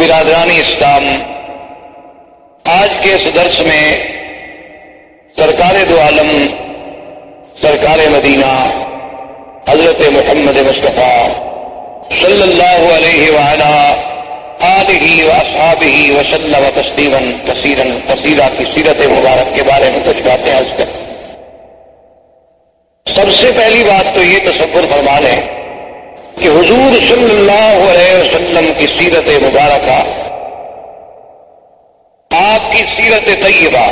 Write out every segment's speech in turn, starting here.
برادران اسلام، آج کے اس درس میں سرکار دو عالم سرکار مدینہ حضرت محمد مصطفیٰ صلی اللہ علیہ وآلہ آلہ واصحابہ وسلم تسلیما کثیرا کثیرا کی سیرت مبارک کے بارے میں کچھ باتیں عرض کریں۔ سب سے پہلی بات تو یہ تصور فرما لیں کہ حضور صلی اللہ علیہ وسلم کی سیرت مبارکہ، آپ کی سیرت طیبہ،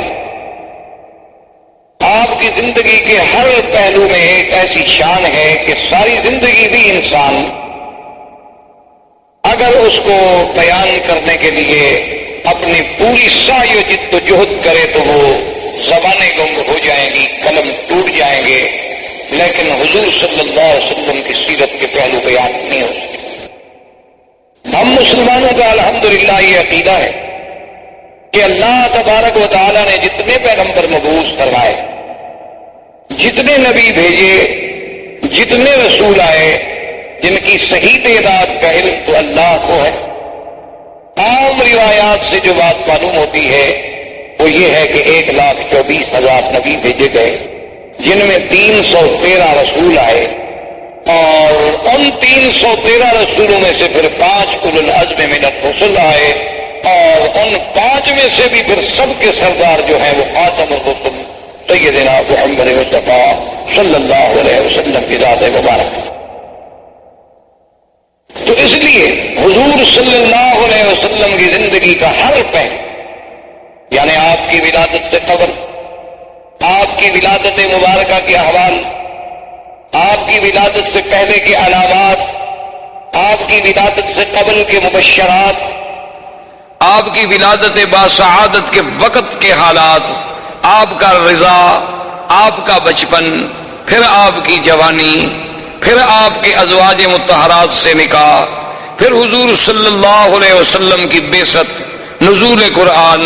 آپ کی زندگی کے ہر پہلو میں ایک ایسی شان ہے کہ ساری زندگی بھی انسان اگر اس کو بیان کرنے کے لیے اپنی پوری سعی و جد و جہد کرے تو وہ زبانیں گنگ ہو جائیں گی، قلم ٹوٹ جائیں گے، لیکن حضور صلی اللہ علیہ وسلم کی سیرت کے پہلو بیان نہیں ہو سکتے۔ ہم مسلمانوں کا الحمدللہ یہ عقیدہ ہے کہ اللہ تبارک و تعالیٰ نے جتنے پیغمبر مبعوث فرمائے، جتنے نبی بھیجے، جتنے رسول آئے، جن کی صحیح تعداد کا علم تو اللہ کو ہے۔ عام روایات سے جو بات معلوم ہوتی ہے وہ یہ ہے کہ 1,24,000 نبی بھیجے گئے، جن میں 313 رسول آئے، اور ان 313 رسولوں میں سے پھر 5 اولو العزم من الرسل آئے، اور ان 5 میں سے بھی پھر سب کے سردار جو ہیں وہ خاتم الرسل سیدنا محمد مصطفیٰ صلی اللہ علیہ وسلم کی ذات مبارک۔ تو اس لیے حضور صلی اللہ علیہ وسلم کی زندگی کا ہر پہلو، یعنی آپ کی ولادت سے قبل، آپ کی ولادت مبارکہ کے احوال، آپ کی ولادت سے پہلے کے علامات، آپ کی ولادت سے قبل کے مبشرات، آپ کی ولادت باسعادت کے وقت کے حالات، آپ کا رضا، آپ کا بچپن، پھر آپ کی جوانی، پھر آپ کے ازواج مطہرات سے نکاح، پھر حضور صلی اللہ علیہ وسلم کی بعثت، نزول قرآن،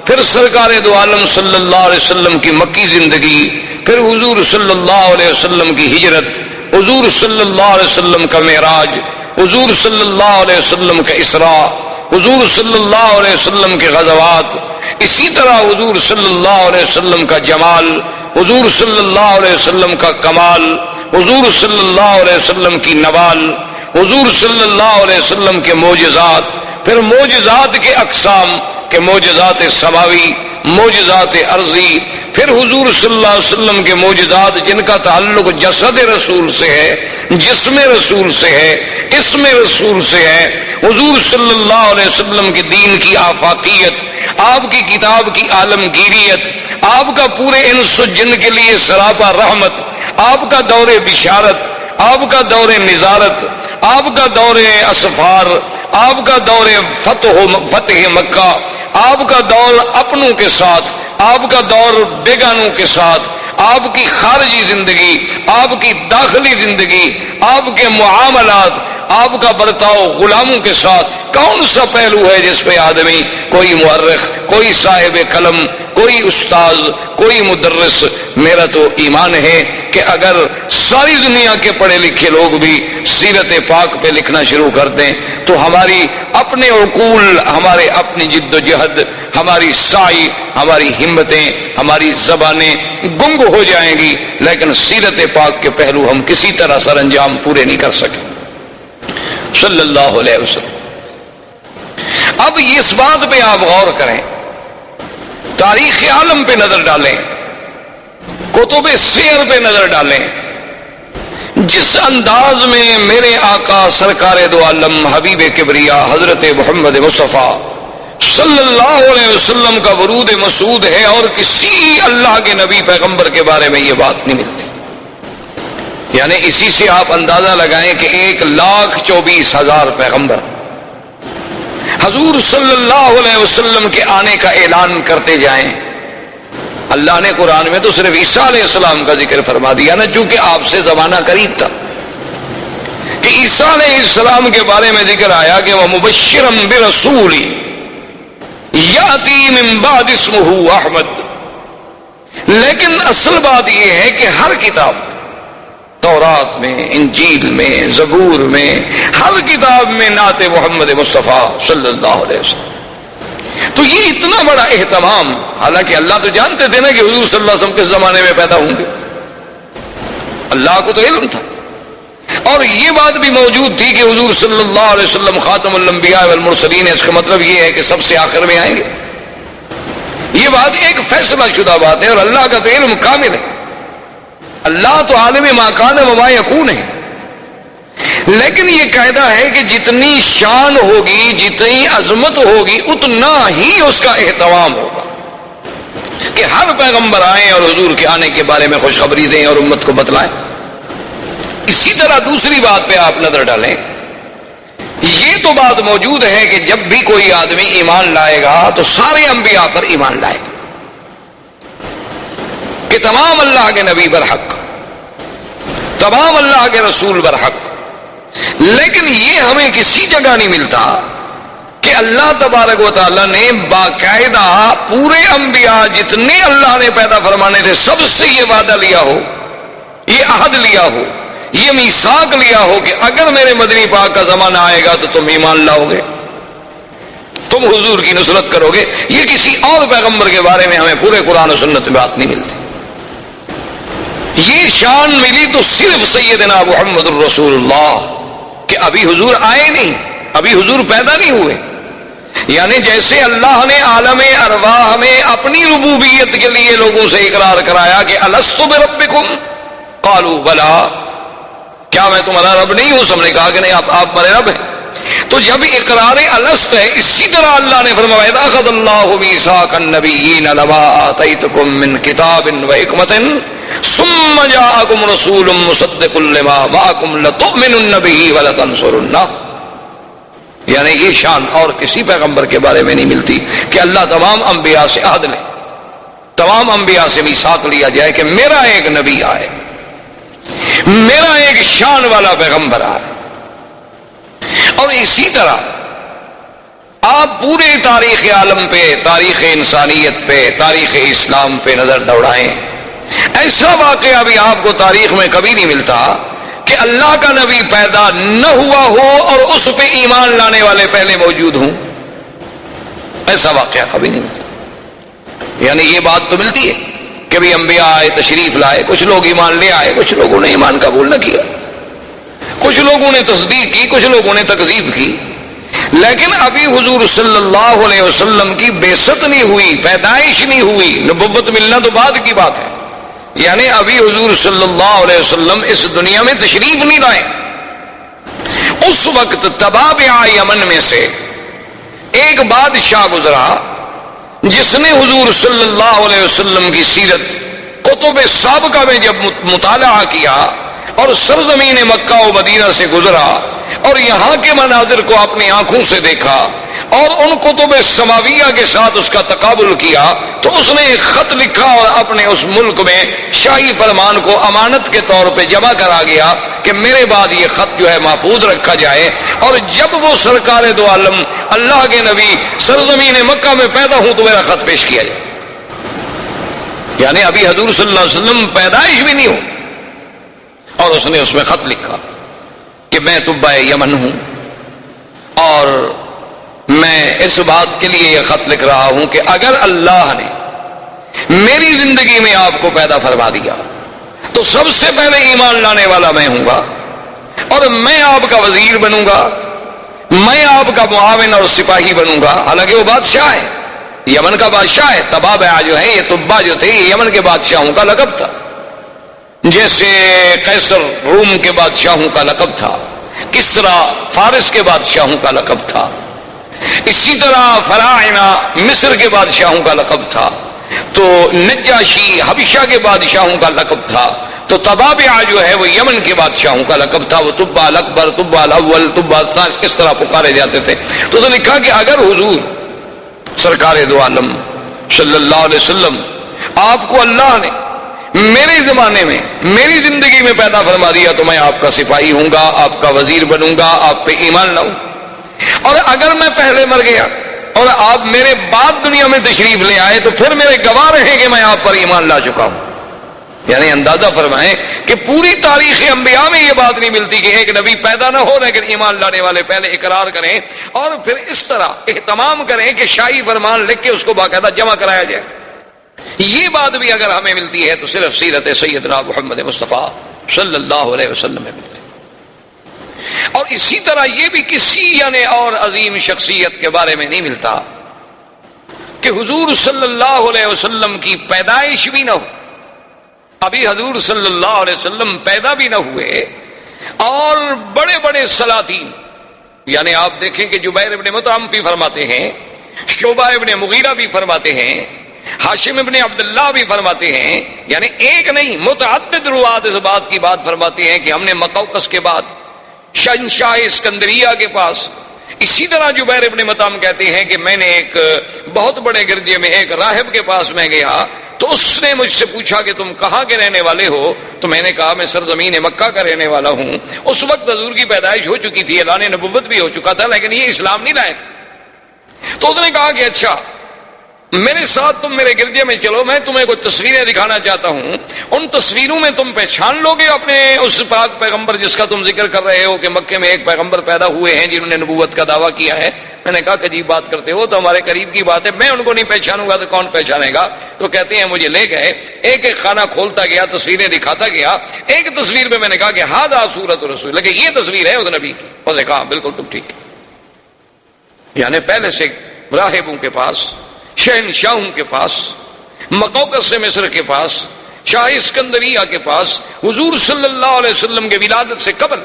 پھر سرکار دو عالم صلی اللہ علیہ وسلم کی مکی زندگی، پھر حضور صلی اللہ علیہ وسلم کی ہجرت، حضور صلی اللہ علیہ وسلم کا معراج، حضور صلی اللہ علیہ وسلم کا اسراء، حضور صلی اللہ علیہ وسلم کے غزوات، اسی طرح حضور صلی اللہ علیہ وسلم کا جمال، حضور صلی اللہ علیہ وسلم کا کمال، حضور صلی اللہ علیہ وسلم کی نوال، حضور صلی اللہ علیہ وسلم کے معجزات، پھر معجزات کے اقسام کہ معجزات سماوی، معجزات ارضی، پھر حضور صلی اللہ علیہ وسلم کے معجزات جن کا تعلق جسد رسول سے ہے، جسم رسول سے ہے، اسم رسول سے ہے، حضور صلی اللہ علیہ وسلم کے دین کی آفاقیت، آپ کی کتاب کی عالمگیریت، آپ کا پورے انس و جن کے لیے سراپا رحمت، آپ کا دور بشارت، آپ کا دور نظارت، آپ کا دور اسفار، آپ کا دور فتح مکہ، آپ کا دور اپنوں کے ساتھ، آپ کا دور بیگانوں کے ساتھ، آپ کی خارجی زندگی، آپ کی داخلی زندگی، آپ کے معاملات، آپ کا برتاؤ غلاموں کے ساتھ، کون سا پہلو ہے جس پہ آدمی، کوئی مورخ، کوئی صاحب قلم، کوئی استاذ، کوئی مدرس، میرا تو ایمان ہے کہ اگر ساری دنیا کے پڑھے لکھے لوگ بھی سیرت پاک پہ لکھنا شروع کر دیں تو ہماری اپنے عقول، ہمارے اپنی جد و جہد، ہماری سعی، ہماری ہمتیں، ہماری زبانیں گنگ ہو جائیں گی، لیکن سیرت پاک کے پہلو ہم کسی طرح سر انجام پورے نہیں کر سکیں صلی اللہ علیہ وسلم۔ اب اس بات پہ آپ غور کریں، تاریخ عالم پہ نظر ڈالیں، کتب سیر پہ نظر ڈالیں، جس انداز میں میرے آقا سرکار دو عالم حبیب کبریا حضرت محمد مصطفیٰ صلی اللہ علیہ وسلم کا ورود مسعود ہے، اور کسی اللہ کے نبی پیغمبر کے بارے میں یہ بات نہیں ملتی۔ یعنی اسی سے آپ اندازہ لگائیں کہ 1,24,000 پیغمبر حضور صلی اللہ علیہ وسلم کے آنے کا اعلان کرتے جائیں۔ اللہ نے قرآن میں تو صرف عیسیٰ علیہ السلام کا ذکر فرما دیا نا، چونکہ آپ سے زمانہ قریب تھا، کہ عیسیٰ علیہ السلام کے بارے میں ذکر آیا کہ وہ مبشرم برسول یاتی من بعد اسمہ احمد۔ لیکن اصل بات یہ ہے کہ ہر کتاب، تورات میں، انجیل میں، زبور میں، ہر کتاب میں نعت محمد مصطفیٰ صلی اللہ علیہ وسلم. تو یہ اتنا بڑا اہتمام، حالانکہ اللہ تو جانتے تھے نا کہ حضور صلی اللہ علیہ وسلم کس زمانے میں پیدا ہوں گے، اللہ کو تو علم تھا. اور یہ بات بھی موجود تھی کہ حضور صلی اللہ علیہ وسلم خاتم الانبیاء والمرسلین ہے، اس کا مطلب یہ ہے کہ سب سے آخر میں آئیں گے. یہ بات ایک فیصلہ شدہ بات ہے، اور اللہ کا تو علم کامل ہے. اللہ تو عالم ما کان و ما یکون ہے. لیکن یہ قاعدہ ہے کہ جتنی شان ہوگی، جتنی عظمت ہوگی، اتنا ہی اس کا اہتمام ہوگا کہ ہر پیغمبر آئیں اور حضور کے آنے کے بارے میں خوشخبری دیں اور امت کو بتلائیں. اسی طرح دوسری بات پہ آپ نظر ڈالیں، یہ تو بات موجود ہے کہ جب بھی کوئی آدمی ایمان لائے گا تو سارے انبیاء پر ایمان لائے گا کہ تمام اللہ کے نبی برحق، تمام اللہ کے رسول برحق. لیکن یہ ہمیں کسی جگہ نہیں ملتا کہ اللہ تبارک و تعالیٰ نے باقاعدہ پورے انبیاء جتنے اللہ نے پیدا فرمانے تھے سب سے یہ وعدہ لیا ہو، یہ عہد لیا ہو، یہ میثاق لیا ہو کہ اگر میرے مدنی پاک کا زمانہ آئے گا تو تم ایمان لاؤ گے، تم حضور کی نصرت کرو گے. یہ کسی اور پیغمبر کے بارے میں ہمیں پورے قرآن و سنت میں بات نہیں ملتی. یہ شان ملی تو صرف سیدنا محمد الرسول اللہ کہ ابھی حضور آئے نہیں، ابھی حضور پیدا نہیں ہوئے. یعنی جیسے اللہ نے عالم ارواح میں اپنی ربوبیت کے لیے لوگوں سے اقرار کرایا کہ الست بربکم قالوا بلا، کیا میں تمہارا رب نہیں ہوں؟ سب نے کہا کہ نہیں، آپ میرے رب ہیں. تو جب اقرار الست ہے، اسی طرح اللہ نے فرمایا اذ اخذ اللہ میثاق النبیین لما آتیتکم من کتاب و حکمت ثم جاءکم رسول مصدق لما معکم لتؤمنن به ولتنصرنہ. یعنی یہ شان اور کسی پیغمبر کے بارے میں نہیں ملتی کہ اللہ تمام انبیاء سے عہد لے، تمام انبیاء سے میثاق لیا جائے کہ میرا ایک نبی آئے، میرا ایک شان والا پیغمبر آئے. اور اسی طرح آپ پورے تاریخ عالم پہ، تاریخ انسانیت پہ، تاریخ اسلام پہ نظر دوڑائیں، ایسا واقعہ بھی آپ کو تاریخ میں کبھی نہیں ملتا کہ اللہ کا نبی پیدا نہ ہوا ہو اور اس پہ ایمان لانے والے پہلے موجود ہوں. ایسا واقعہ کبھی نہیں ملتا. یعنی یہ بات تو ملتی ہے کہ بھی انبیاء آئے، تشریف لائے، کچھ لوگ ایمان لے آئے، کچھ لوگوں نے ایمان قبول نہ کیا، کچھ لوگوں نے تصدیق کی، کچھ لوگوں نے تکذیب کی. لیکن ابھی حضور صلی اللہ علیہ وسلم کی بعثت نہیں ہوئی، پیدائش نہیں ہوئی، نبوت ملنا تو بعد کی بات ہے. یعنی ابھی حضور صلی اللہ علیہ وسلم اس دنیا میں تشریف نہیں لائے. اس وقت تبابع یمن میں سے ایک بادشاہ گزرا جس نے حضور صلی اللہ علیہ وسلم کی سیرت کتب سابقہ میں جب مطالعہ کیا اور سرزمین مکہ و مدینہ سے گزرا اور یہاں کے مناظر کو اپنی آنکھوں سے دیکھا اور ان کتب سماویہ کے ساتھ اس کا تقابل کیا، تو اس نے ایک خط لکھا اور اپنے اس ملک میں شاہی فرمان کو امانت کے طور پہ جمع کرا گیا کہ میرے بعد یہ خط جو ہے محفوظ رکھا جائے، اور جب وہ سرکار دو عالم اللہ کے نبی سرزمین مکہ میں پیدا ہوں تو میرا خط پیش کیا جائے. یعنی ابھی حضور صلی اللہ علیہ وسلم پیدائش بھی نہیں ہو اور اس نے اس میں خط لکھا کہ میں تبع یمن ہوں اور میں اس بات کے لیے یہ خط لکھ رہا ہوں کہ اگر اللہ نے میری زندگی میں آپ کو پیدا فرما دیا تو سب سے پہلے ایمان لانے والا میں ہوں گا، اور میں آپ کا وزیر بنوں گا، میں آپ کا معاون اور سپاہی بنوں گا. حالانکہ وہ بادشاہ ہے، یمن کا بادشاہ ہے. تبابع جو ہے، یہ تبا جو تھے، یہ یمن کے بادشاہوں کا لقب تھا، جیسے قیصر روم کے بادشاہوں کا لقب تھا، کسرا فارس کے بادشاہوں کا لقب تھا، اسی طرح فراعنہ مصر کے بادشاہوں کا لقب تھا، تو نجاشی حبشہ کے بادشاہوں کا لقب تھا. تو تبابع جو ہے وہ یمن کے بادشاہوں کا لقب تھا. وہ تبا الاکبر، تبا الاول، تبا الثانی، اس طرح پکارے جاتے تھے. تو اس نے لکھا کہ اگر حضور سرکار دو عالم صلی اللہ علیہ وسلم آپ کو اللہ نے میرے زمانے میں میری زندگی میں پیدا فرما دیا تو میں آپ کا سپاہی ہوں گا، آپ کا وزیر بنوں گا، آپ پہ ایمان لاؤں. اور اگر میں پہلے مر گیا اور آپ میرے بعد دنیا میں تشریف لے آئے تو پھر میرے گواہ رہیں کہ میں آپ پر ایمان لا چکا ہوں. یعنی اندازہ فرمائیں کہ پوری تاریخ انبیاء میں یہ بات نہیں ملتی کہ ایک نبی پیدا نہ ہو لیکن ایمان لانے والے پہلے اقرار کریں اور پھر اس طرح اہتمام کریں کہ شاہی فرمان لکھ کے اس کو باقاعدہ جمع کرایا جائے. یہ بات بھی اگر ہمیں ملتی ہے تو صرف سیرت سیدنا محمد مصطفیٰ صلی اللہ علیہ وسلم میں ملتی. اور اسی طرح یہ بھی کسی یعنی اور عظیم شخصیت کے بارے میں نہیں ملتا کہ حضور صلی اللہ علیہ وسلم کی پیدائش بھی نہ ہو. ابھی حضور صلی اللہ علیہ وسلم پیدا بھی نہ ہوئے اور بڑے بڑے سلاطین یعنی آپ دیکھیں کہ جبیر ابن مطعم بھی فرماتے ہیں, شعبہ ابن مغیرہ بھی فرماتے ہیں, ہاشم ابن عبداللہ بھی فرماتے ہیں, یعنی ایک نہیں متعدد روات اس بات کی بات فرماتے ہیں کہ ہم نے مقوقس کے بعد شہنشاہ اسکندریہ کے پاس. اسی طرح جبیر ابن مطعم کہتے ہیں کہ میں نے ایک بہت بڑے گرجے میں ایک راہب کے پاس میں گیا تو اس نے مجھ سے پوچھا کہ تم کہاں کے رہنے والے ہو, تو میں نے کہا میں سرزمین مکہ کا رہنے والا ہوں. اس وقت حضور کی پیدائش ہو چکی تھی, اعلان نبوت بھی ہو چکا تھا, لیکن یہ اسلام نہیں لائے تھے. تو اس نے کہا کہ اچھا میرے ساتھ تم میرے گرجے میں چلو, میں تمہیں کچھ تصویریں دکھانا چاہتا ہوں, ان تصویروں میں تم پہچان لو گے اپنے اس پاک پیغمبر جس کا تم ذکر کر رہے ہو کہ مکے میں ایک پیغمبر پیدا ہوئے ہیں جنہوں نے نبوت کا دعویٰ کیا ہے. میں نے کہا کہ عجیب بات کرتے ہو, تو ہمارے قریب کی بات ہے, میں ان کو نہیں پہچانوں گا تو کون پہچانے گا. تو کہتے ہیں مجھے لے گئے, ایک ایک خانہ کھولتا گیا, تصویریں دکھاتا گیا. ایک تصویر میں نے کہا کہ ہاذا صورت رسول, لیکن یہ تصویر ہے اس نبی کی. اس نے کہا بالکل تم ٹھیک. یعنی پہلے سے راہبوں کے پاس, شہنشاہوں کے پاس, مقوقس سے مصر کے پاس, شاہ اسکندریہ کے پاس, حضور صلی اللہ علیہ وسلم کے ولادت سے قبل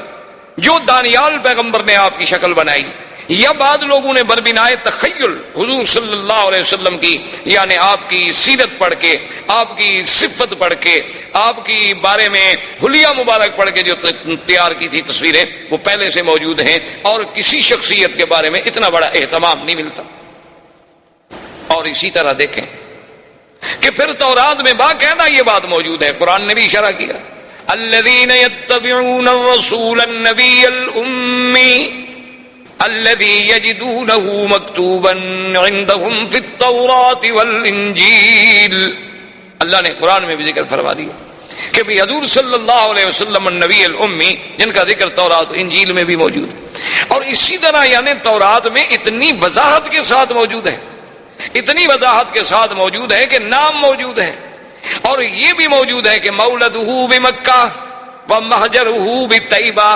جو دانیال پیغمبر نے آپ کی شکل بنائی, یا بعض لوگوں نے بربنائے تخیل حضور صلی اللہ علیہ وسلم کی یعنی آپ کی سیرت پڑھ کے, آپ کی صفت پڑھ کے, آپ کی بارے میں حلیہ مبارک پڑھ کے جو تیار کی تھی تصویریں, وہ پہلے سے موجود ہیں اور کسی شخصیت کے بارے میں اتنا بڑا اہتمام نہیں ملتا. اور اسی طرح دیکھیں کہ پھر تورات میں باقاعدہ یہ بات موجود ہے, قرآن نے بھی اشارہ کیا, الذین یتبعون الرسول النبی الأمی الذی یجدونہ مکتوبا عندہم فی التوراة والانجیل. اللہ نے قرآن میں بھی ذکر فرما دیا کہ بھی حضور صلی اللہ علیہ وسلم النبی الامی جن کا ذکر تورات انجیل میں بھی موجود ہے. اور اسی طرح یعنی تورات میں اتنی وضاحت کے ساتھ موجود ہے, اتنی وضاحت کے ساتھ موجود ہے کہ نام موجود ہے, اور یہ بھی موجود ہے کہ مولدہ بمکہ ومہجرہ بطیبہ,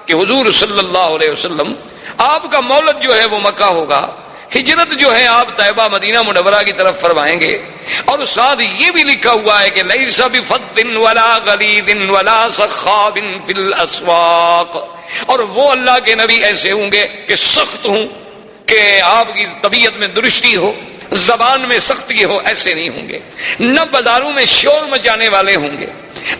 کہ حضور صلی اللہ علیہ وسلم آپ کا مولد جو ہے وہ مکہ ہوگا, ہجرت جو ہے آپ طیبہ مدینہ منورہ کی طرف فرمائیں گے. اور ساتھ یہ بھی لکھا ہوا ہے کہ لیس بفظ ولا غلیظ ولا سخاب فی الاسواق, اور وہ اللہ کے نبی ایسے ہوں گے کہ سخت ہوں, کہ آپ کی طبیعت میں درشتی ہو, زبان میں سختی ہو, ایسے نہیں ہوں گے. نہ بازاروں میں شور مچانے والے ہوں گے.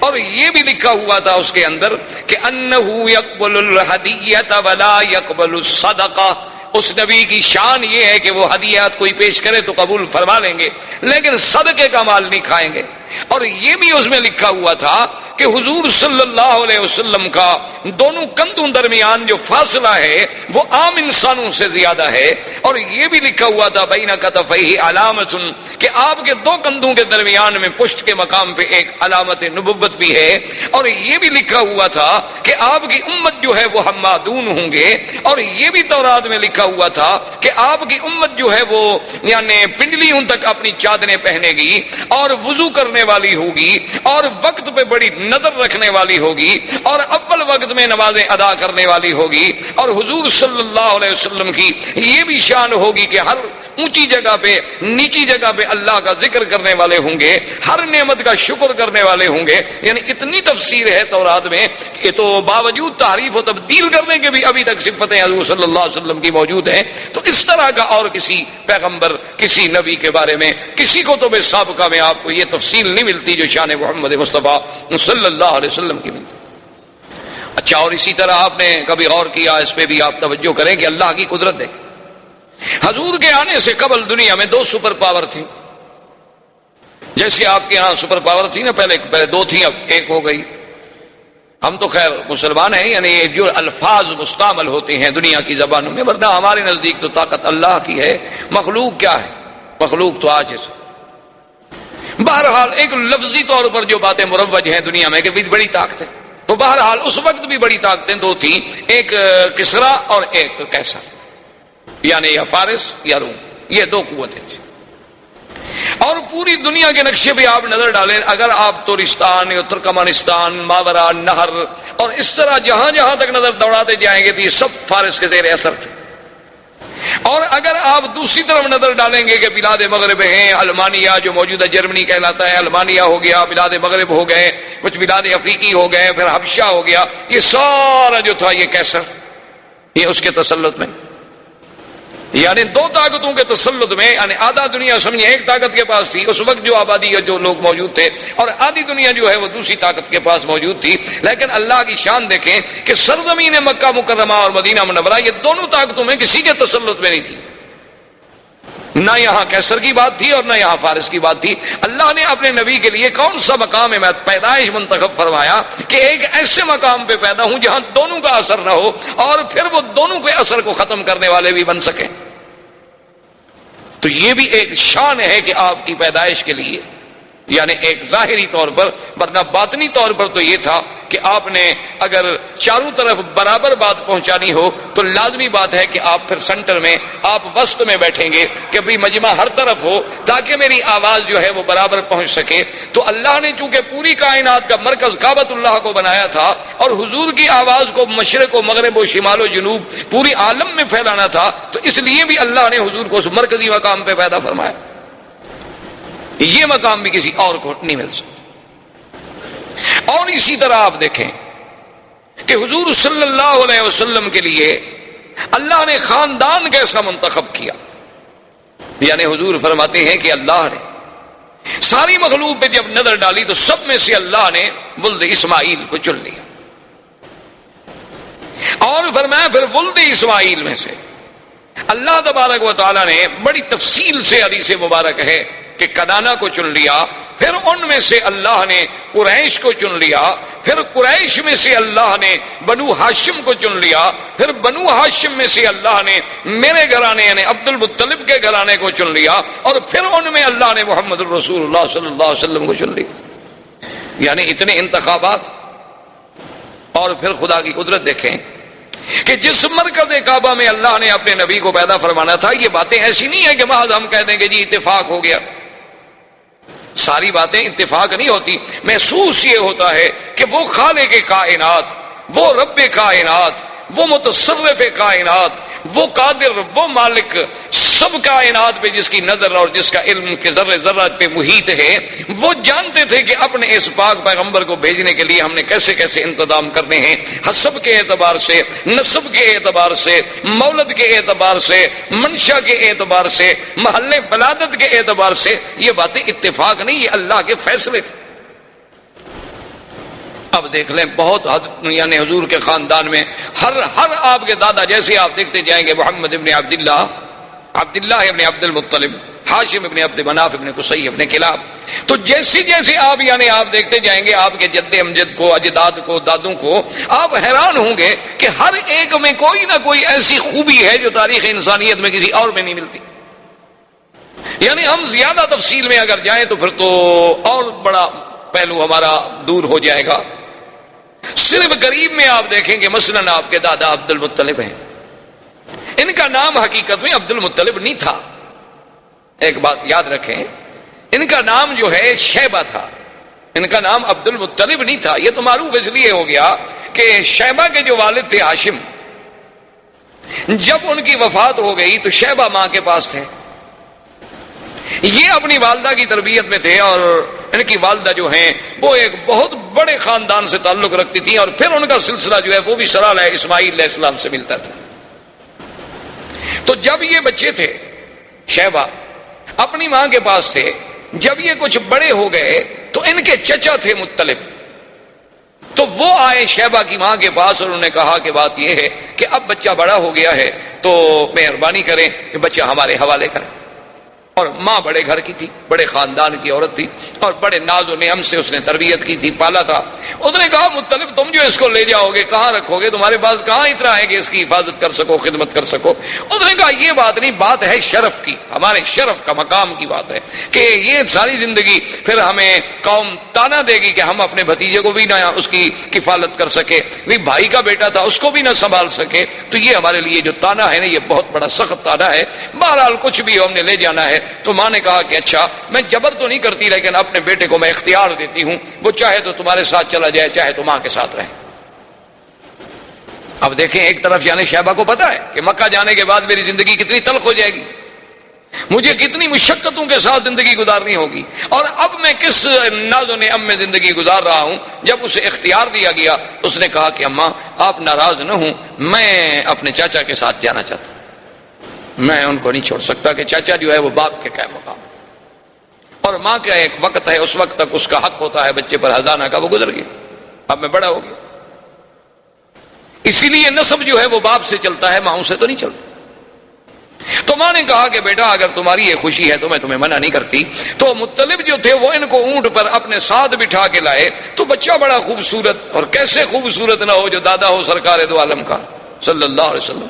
اور یہ بھی لکھا ہوا تھا اس کے اندر کہ انہو یقبل الہدیۃ ولا یقبل الصدقہ, اس نبی کی شان یہ ہے کہ وہ ہدیات کوئی پیش کرے تو قبول فرما لیں گے, لیکن صدقے کا مال نہیں کھائیں گے. اور یہ بھی اس میں لکھا ہوا تھا کہ حضور صلی اللہ علیہ وسلم کا دونوں کندھوں درمیان جو فاصلہ ہے وہ عام انسانوں سے زیادہ ہے. اور یہ بھی لکھا ہوا تھا بین کتفیہ علامت, کہ آپ کے دو کندھوں کے درمیان میں پشت کے مقام پہ ایک علامت نبوت بھی ہے. اور یہ بھی لکھا ہوا تھا کہ آپ کی امت جو ہے وہ حمادون ہوں گے. اور یہ بھی تورات میں لکھا ہوا تھا کہ آپ کی امت جو ہے وہ یعنی پنڈلیوں تک اپنی چادریں پہنے گی, اور وضو کرنے والی ہوگی, اور وقت پہ بڑی نظر رکھنے والی ہوگی, اور اول وقت میں نمازیں ادا کرنے والی ہوگی. اور حضور صلی اللہ علیہ وسلم کی یہ بھی شان ہوگی کہ ہر اونچی جگہ پہ نیچی جگہ پہ اللہ کا ذکر کرنے والے ہوں گے, ہر نعمت کا شکر کرنے والے ہوں گے. یعنی اتنی تفسیر ہے تورات میں کہ تو باوجود تحریف و تبدیل کرنے کے بھی ابھی تک صفتیں حضور صلی اللہ علیہ وسلم کی موجود ہیں. تو اس طرح کا اور کسی پیغمبر, کسی نبی کے بارے میں کسی کو تو بے سابقہ میں آپ کو یہ تفصیل نہیں ملتی جو شان محمد مصطفیٰ صلی اللہ علیہ وسلم کی ملتی. اچھا, اور اسی طرح آپ نے کبھی غور کیا, اس پہ بھی آپ توجہ کریں کہ اللہ کی قدرت دیکھیں. حضور کے آنے سے قبل دنیا میں دو سپر پاور تھی. جیسے آپ کے ہاں سپر پاور تھی نا, پہلے دو تھی, اب ایک ہو گئی. ہم تو خیر مسلمان ہیں, یعنی جو الفاظ مستعمل ہوتے ہیں دنیا کی زبانوں میں, ورنہ ہمارے نزدیک تو طاقت اللہ کی ہے. مخلوق کیا ہے؟ مخلوق تو عاجز. بہرحال ایک لفظی طور پر جو باتیں مروج ہیں دنیا میں کہ بڑی طاقت ہے، تو بہرحال اس وقت بھی بڑی طاقتیں دو تھیں، ایک کسرا اور ایک کیسر، یعنی یا فارس یا روم، یہ دو قوتیں تھیں۔ اور پوری دنیا کے نقشے پہ آپ نظر ڈالیں، اگر آپ تورستان یا ترکمانستان، ماورا نہر اور اس طرح جہاں جہاں تک نظر دوڑاتے جائیں گے تو یہ سب فارس کے زیر اثر تھے۔ اور اگر آپ دوسری طرف نظر ڈالیں گے کہ بلاد مغرب ہیں، المانیہ جو موجودہ جرمنی کہلاتا ہے، المانیہ ہو گیا، بلاد مغرب ہو گئے، کچھ بلاد افریقی ہو گئے، پھر حبشہ ہو گیا، یہ سارا جو تھا یہ کیسر، یہ اس کے تسلط میں، یعنی دو طاقتوں کے تسلط میں، یعنی آدھا دنیا سمجھے ایک طاقت کے پاس تھی اس وقت جو آبادی جو لوگ موجود تھے، اور آدھی دنیا جو ہے وہ دوسری طاقت کے پاس موجود تھی۔ لیکن اللہ کی شان دیکھیں کہ سرزمین مکہ مکرمہ اور مدینہ منورہ یہ دونوں طاقتوں میں کسی کے تسلط میں نہیں تھی، نہ یہاں کیسر کی بات تھی اور نہ یہاں فارس کی بات تھی۔ اللہ نے اپنے نبی کے لیے کون سا مقام پیدائش منتخب فرمایا کہ ایک ایسے مقام پہ پیدا ہوں جہاں دونوں کا اثر نہ ہو اور پھر وہ دونوں کے اثر کو ختم کرنے والے بھی بن سکیں۔ تو یہ بھی ایک شان ہے کہ آپ کی پیدائش کے لیے، یعنی ایک ظاہری طور پر، ورنہ باطنی طور پر تو یہ تھا کہ آپ نے اگر چاروں طرف برابر بات پہنچانی ہو تو لازمی بات ہے کہ آپ پھر سینٹر میں، آپ وسط میں بیٹھیں گے کہ بھی مجمع ہر طرف ہو تاکہ میری آواز جو ہے وہ برابر پہنچ سکے۔ تو اللہ نے چونکہ پوری کائنات کا مرکز کعبۃ اللہ کو بنایا تھا اور حضور کی آواز کو مشرق و مغرب و شمال و جنوب پوری عالم میں پھیلانا تھا، تو اس لیے بھی اللہ نے حضور کو اس مرکزی مقام پہ پیدا فرمایا۔ یہ مقام بھی کسی اور کو نہیں مل سکتا۔ اور اسی طرح آپ دیکھیں کہ حضور صلی اللہ علیہ وسلم کے لیے اللہ نے خاندان کیسا منتخب کیا، یعنی حضور فرماتے ہیں کہ اللہ نے ساری مخلوق پہ جب نظر ڈالی تو سب میں سے اللہ نے ولد اسماعیل کو چن لیا، اور فرمایا پھر ولد اسماعیل میں سے اللہ تبارک و تعالی نے بڑی تفصیل سے حدیث مبارک ہے کہ کنانا کو چن لیا، پھر ان میں سے اللہ نے قریش کو چن لیا، پھر قریش میں سے اللہ نے بنو ہاشم کو چن لیا، پھر بنو ہاشم میں سے اللہ نے میرے گھرانے یعنی عبد المطلب کے گھرانے کو چن لیا، اور پھر ان میں اللہ نے محمد الرسول اللہ صلی اللہ علیہ وسلم کو چن لیا۔ یعنی اتنے انتخابات، اور پھر خدا کی قدرت دیکھیں کہ جس مرکز کعبہ میں اللہ نے اپنے نبی کو پیدا فرمانا تھا، یہ باتیں ایسی نہیں ہے کہ محض ہم کہہ دیں کہ جی اتفاق ہو گیا، ساری باتیں اتفاق نہیں ہوتی۔ محسوس یہ ہوتا ہے کہ وہ خالق کائنات، وہ رب کائنات، وہ متصرف کائنات، وہ قادر، وہ مالک سب کائنات پہ جس کی نظر اور جس کا علم کے ذرے ذرات پہ محیط ہے، وہ جانتے تھے کہ اپنے اس پاک پیغمبر کو بھیجنے کے لیے ہم نے کیسے کیسے انتظام کرنے ہیں، حسب کے اعتبار سے، نسب کے اعتبار سے، مولد کے اعتبار سے، منشا کے اعتبار سے، محل ولادت کے اعتبار سے۔ یہ باتیں اتفاق نہیں، یہ اللہ کے فیصلے تھے۔ اب دیکھ لیں بہت حد، یعنی حضور کے خاندان میں ہر آپ کے دادا، جیسے آپ دیکھتے جائیں گے محمد ابن عبداللہ، عبداللہ ابن عبد المطلب، ہاشم ابن عبد مناف ابن قصی ابن کلاب، تو جیسے جیسے آپ یعنی آپ دیکھتے جائیں گے آپ کے جد امجد کو، اجداد کو، دادوں کو، آپ حیران ہوں گے کہ ہر ایک میں کوئی نہ کوئی ایسی خوبی ہے جو تاریخ انسانیت میں کسی اور میں نہیں ملتی۔ یعنی ہم زیادہ تفصیل میں اگر جائیں تو پھر تو اور بڑا پہلو ہمارا دور ہو جائے گا۔ صرف قریب میں آپ دیکھیں کہ مثلاً آپ کے دادا عبد المطلب ہیں، ان کا نام حقیقت میں عبد المطلب نہیں تھا، ایک بات یاد رکھیں، ان کا نام جو ہے شیبہ تھا، ان کا نام عبد المطلب نہیں تھا۔ یہ تو معروف اس لیے ہو گیا کہ شیبہ کے جو والد تھے ہاشم، جب ان کی وفات ہو گئی تو شیبہ ماں کے پاس تھے، یہ اپنی والدہ کی تربیت میں تھے، اور ان کی والدہ جو ہیں وہ ایک بہت بڑے خاندان سے تعلق رکھتی تھیں، اور پھر ان کا سلسلہ جو ہے وہ بھی سرالہ اسماعیل علیہ السلام سے ملتا تھا۔ تو جب یہ بچے تھے شیبہ اپنی ماں کے پاس تھے، جب یہ کچھ بڑے ہو گئے تو ان کے چچا تھے مطلب، تو وہ آئے شیبہ کی ماں کے پاس اور انہوں نے کہا کہ بات یہ ہے کہ اب بچہ بڑا ہو گیا ہے تو مہربانی کریں کہ بچہ ہمارے حوالے کریں، اور ماں بڑے گھر کی تھی، بڑے خاندان کی عورت تھی، اور بڑے ناز و نعم سے اس نے تربیت کی تھی، پالا تھا۔ اس نے کہا مطلب تم جو اس کو لے جاؤ گے کہاں رکھو گے؟ تمہارے پاس کہاں اتنا ہے کہ اس کی حفاظت کر سکو، خدمت کر سکو؟ اس نے کہا یہ بات نہیں، بات ہے شرف کی، ہمارے شرف کا مقام کی بات ہے کہ یہ ساری زندگی پھر ہمیں قوم تانا دے گی کہ ہم اپنے بھتیجے کو بھی نہ اس کی کفالت کر سکے، بھائی کا بیٹا تھا اس کو بھی نہ سنبھال سکے، تو یہ ہمارے لیے جو تانا ہے نا یہ بہت بڑا سخت تانا ہے۔ بہرحال کچھ بھی ہو ہم نے لے جانا ہے۔ تو ماں نے کہا کہ اچھا میں جبر تو نہیں کرتی لیکن اپنے بیٹے کو میں اختیار دیتی ہوں، وہ چاہے تو تمہارے ساتھ چلا جائے چاہے تو ماں کے ساتھ رہے۔ اب دیکھیں ایک طرف یعنی شہبہ کو پتا ہے کہ مکہ جانے کے بعد میری زندگی کتنی تلخ ہو جائے گی، مجھے کتنی مشقتوں کے ساتھ زندگی گزارنی ہوگی، اور اب میں کس ناز و نعم میں زندگی گزار رہا ہوں۔ جب اسے اختیار دیا گیا اس نے کہا کہ اماں آپ ناراض نہ ہوں، میں اپنے چاچا کے ساتھ جانا چاہتا ہوں، میں ان کو نہیں چھوڑ سکتا کہ چاچا جو ہے وہ باپ کے قائم مقام، اور ماں کا ایک وقت ہے اس وقت تک اس کا حق ہوتا ہے بچے پر ہزانہ کا، وہ گزر گیا، اب میں بڑا ہو گیا۔ اسی لیے نسب جو ہے وہ باپ سے چلتا ہے، ماں سے تو نہیں چلتا۔ تو ماں نے کہا کہ بیٹا اگر تمہاری یہ خوشی ہے تو میں تمہیں منع نہیں کرتی۔ تو مطلب جو تھے وہ ان کو اونٹ پر اپنے ساتھ بٹھا کے لائے، تو بچہ بڑا خوبصورت، اور کیسے خوبصورت نہ ہو جو دادا ہو سرکار دو عالم کا صلی اللہ علیہ وسلم۔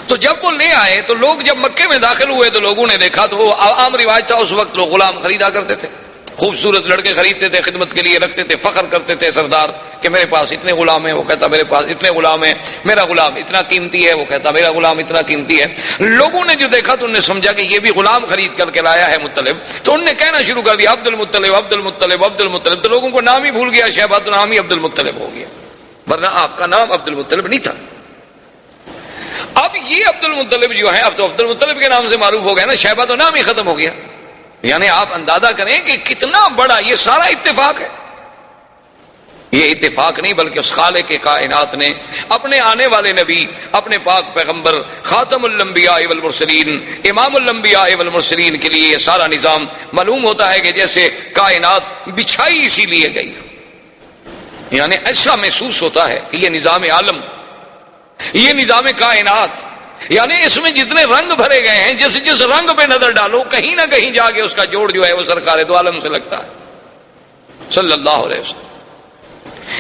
تو جب وہ لے آئے تو لوگ جب مکے میں داخل ہوئے تو لوگوں نے دیکھا، تو وہ عام رواج تھا اس وقت لوگ غلام خریدا کرتے تھے، خوبصورت لڑکے خریدتے تھے، خدمت کے لیے رکھتے تھے، فخر کرتے تھے سردار کہ میرے پاس اتنے غلام ہیں، وہ کہتا میرے پاس اتنے غلام ہیں، میرا غلام اتنا قیمتی ہے، وہ کہتا میرا غلام اتنا قیمتی ہے۔ لوگوں نے جو دیکھا تو انہوں نے سمجھا کہ یہ بھی غلام خرید کر کے لایا ہے مطلب، تو انہوں نے کہنا شروع کر دیا عبد المطلب عبد المطلب عبد المطلب، تو لوگوں کو نام ہی بھول گیا، شہبہ تو نام ہی عبد المطلب ہو گیا، ورنہ آپ کا نام عبد المطلب نہیں تھا۔ اب یہ عبد المطلب جو ہے اب تو عبد المطلب کے نام سے معروف ہو گیا نا، شہبہ تو نام ہی ختم ہو گیا۔ یعنی آپ اندازہ کریں کہ کتنا بڑا یہ سارا اتفاق ہے۔ یہ اتفاق نہیں بلکہ اس خالق کائنات نے اپنے آنے والے نبی، اپنے پاک پیغمبر خاتم الانبیاء والمرسلین، امام الانبیاء والمرسلین کے لیے یہ سارا نظام معلوم ہوتا ہے کہ جیسے کائنات بچھائی اسی لیے گئی، یعنی ایسا محسوس ہوتا ہے کہ یہ نظام عالم، یہ نظام کائنات، یعنی اس میں جتنے رنگ بھرے گئے ہیں جس رنگ پہ نظر ڈالو کہیں نہ کہیں جا کے اس کا جوڑ جو ہے وہ سرکار دو عالم سے لگتا ہے صلی اللہ علیہ وسلم۔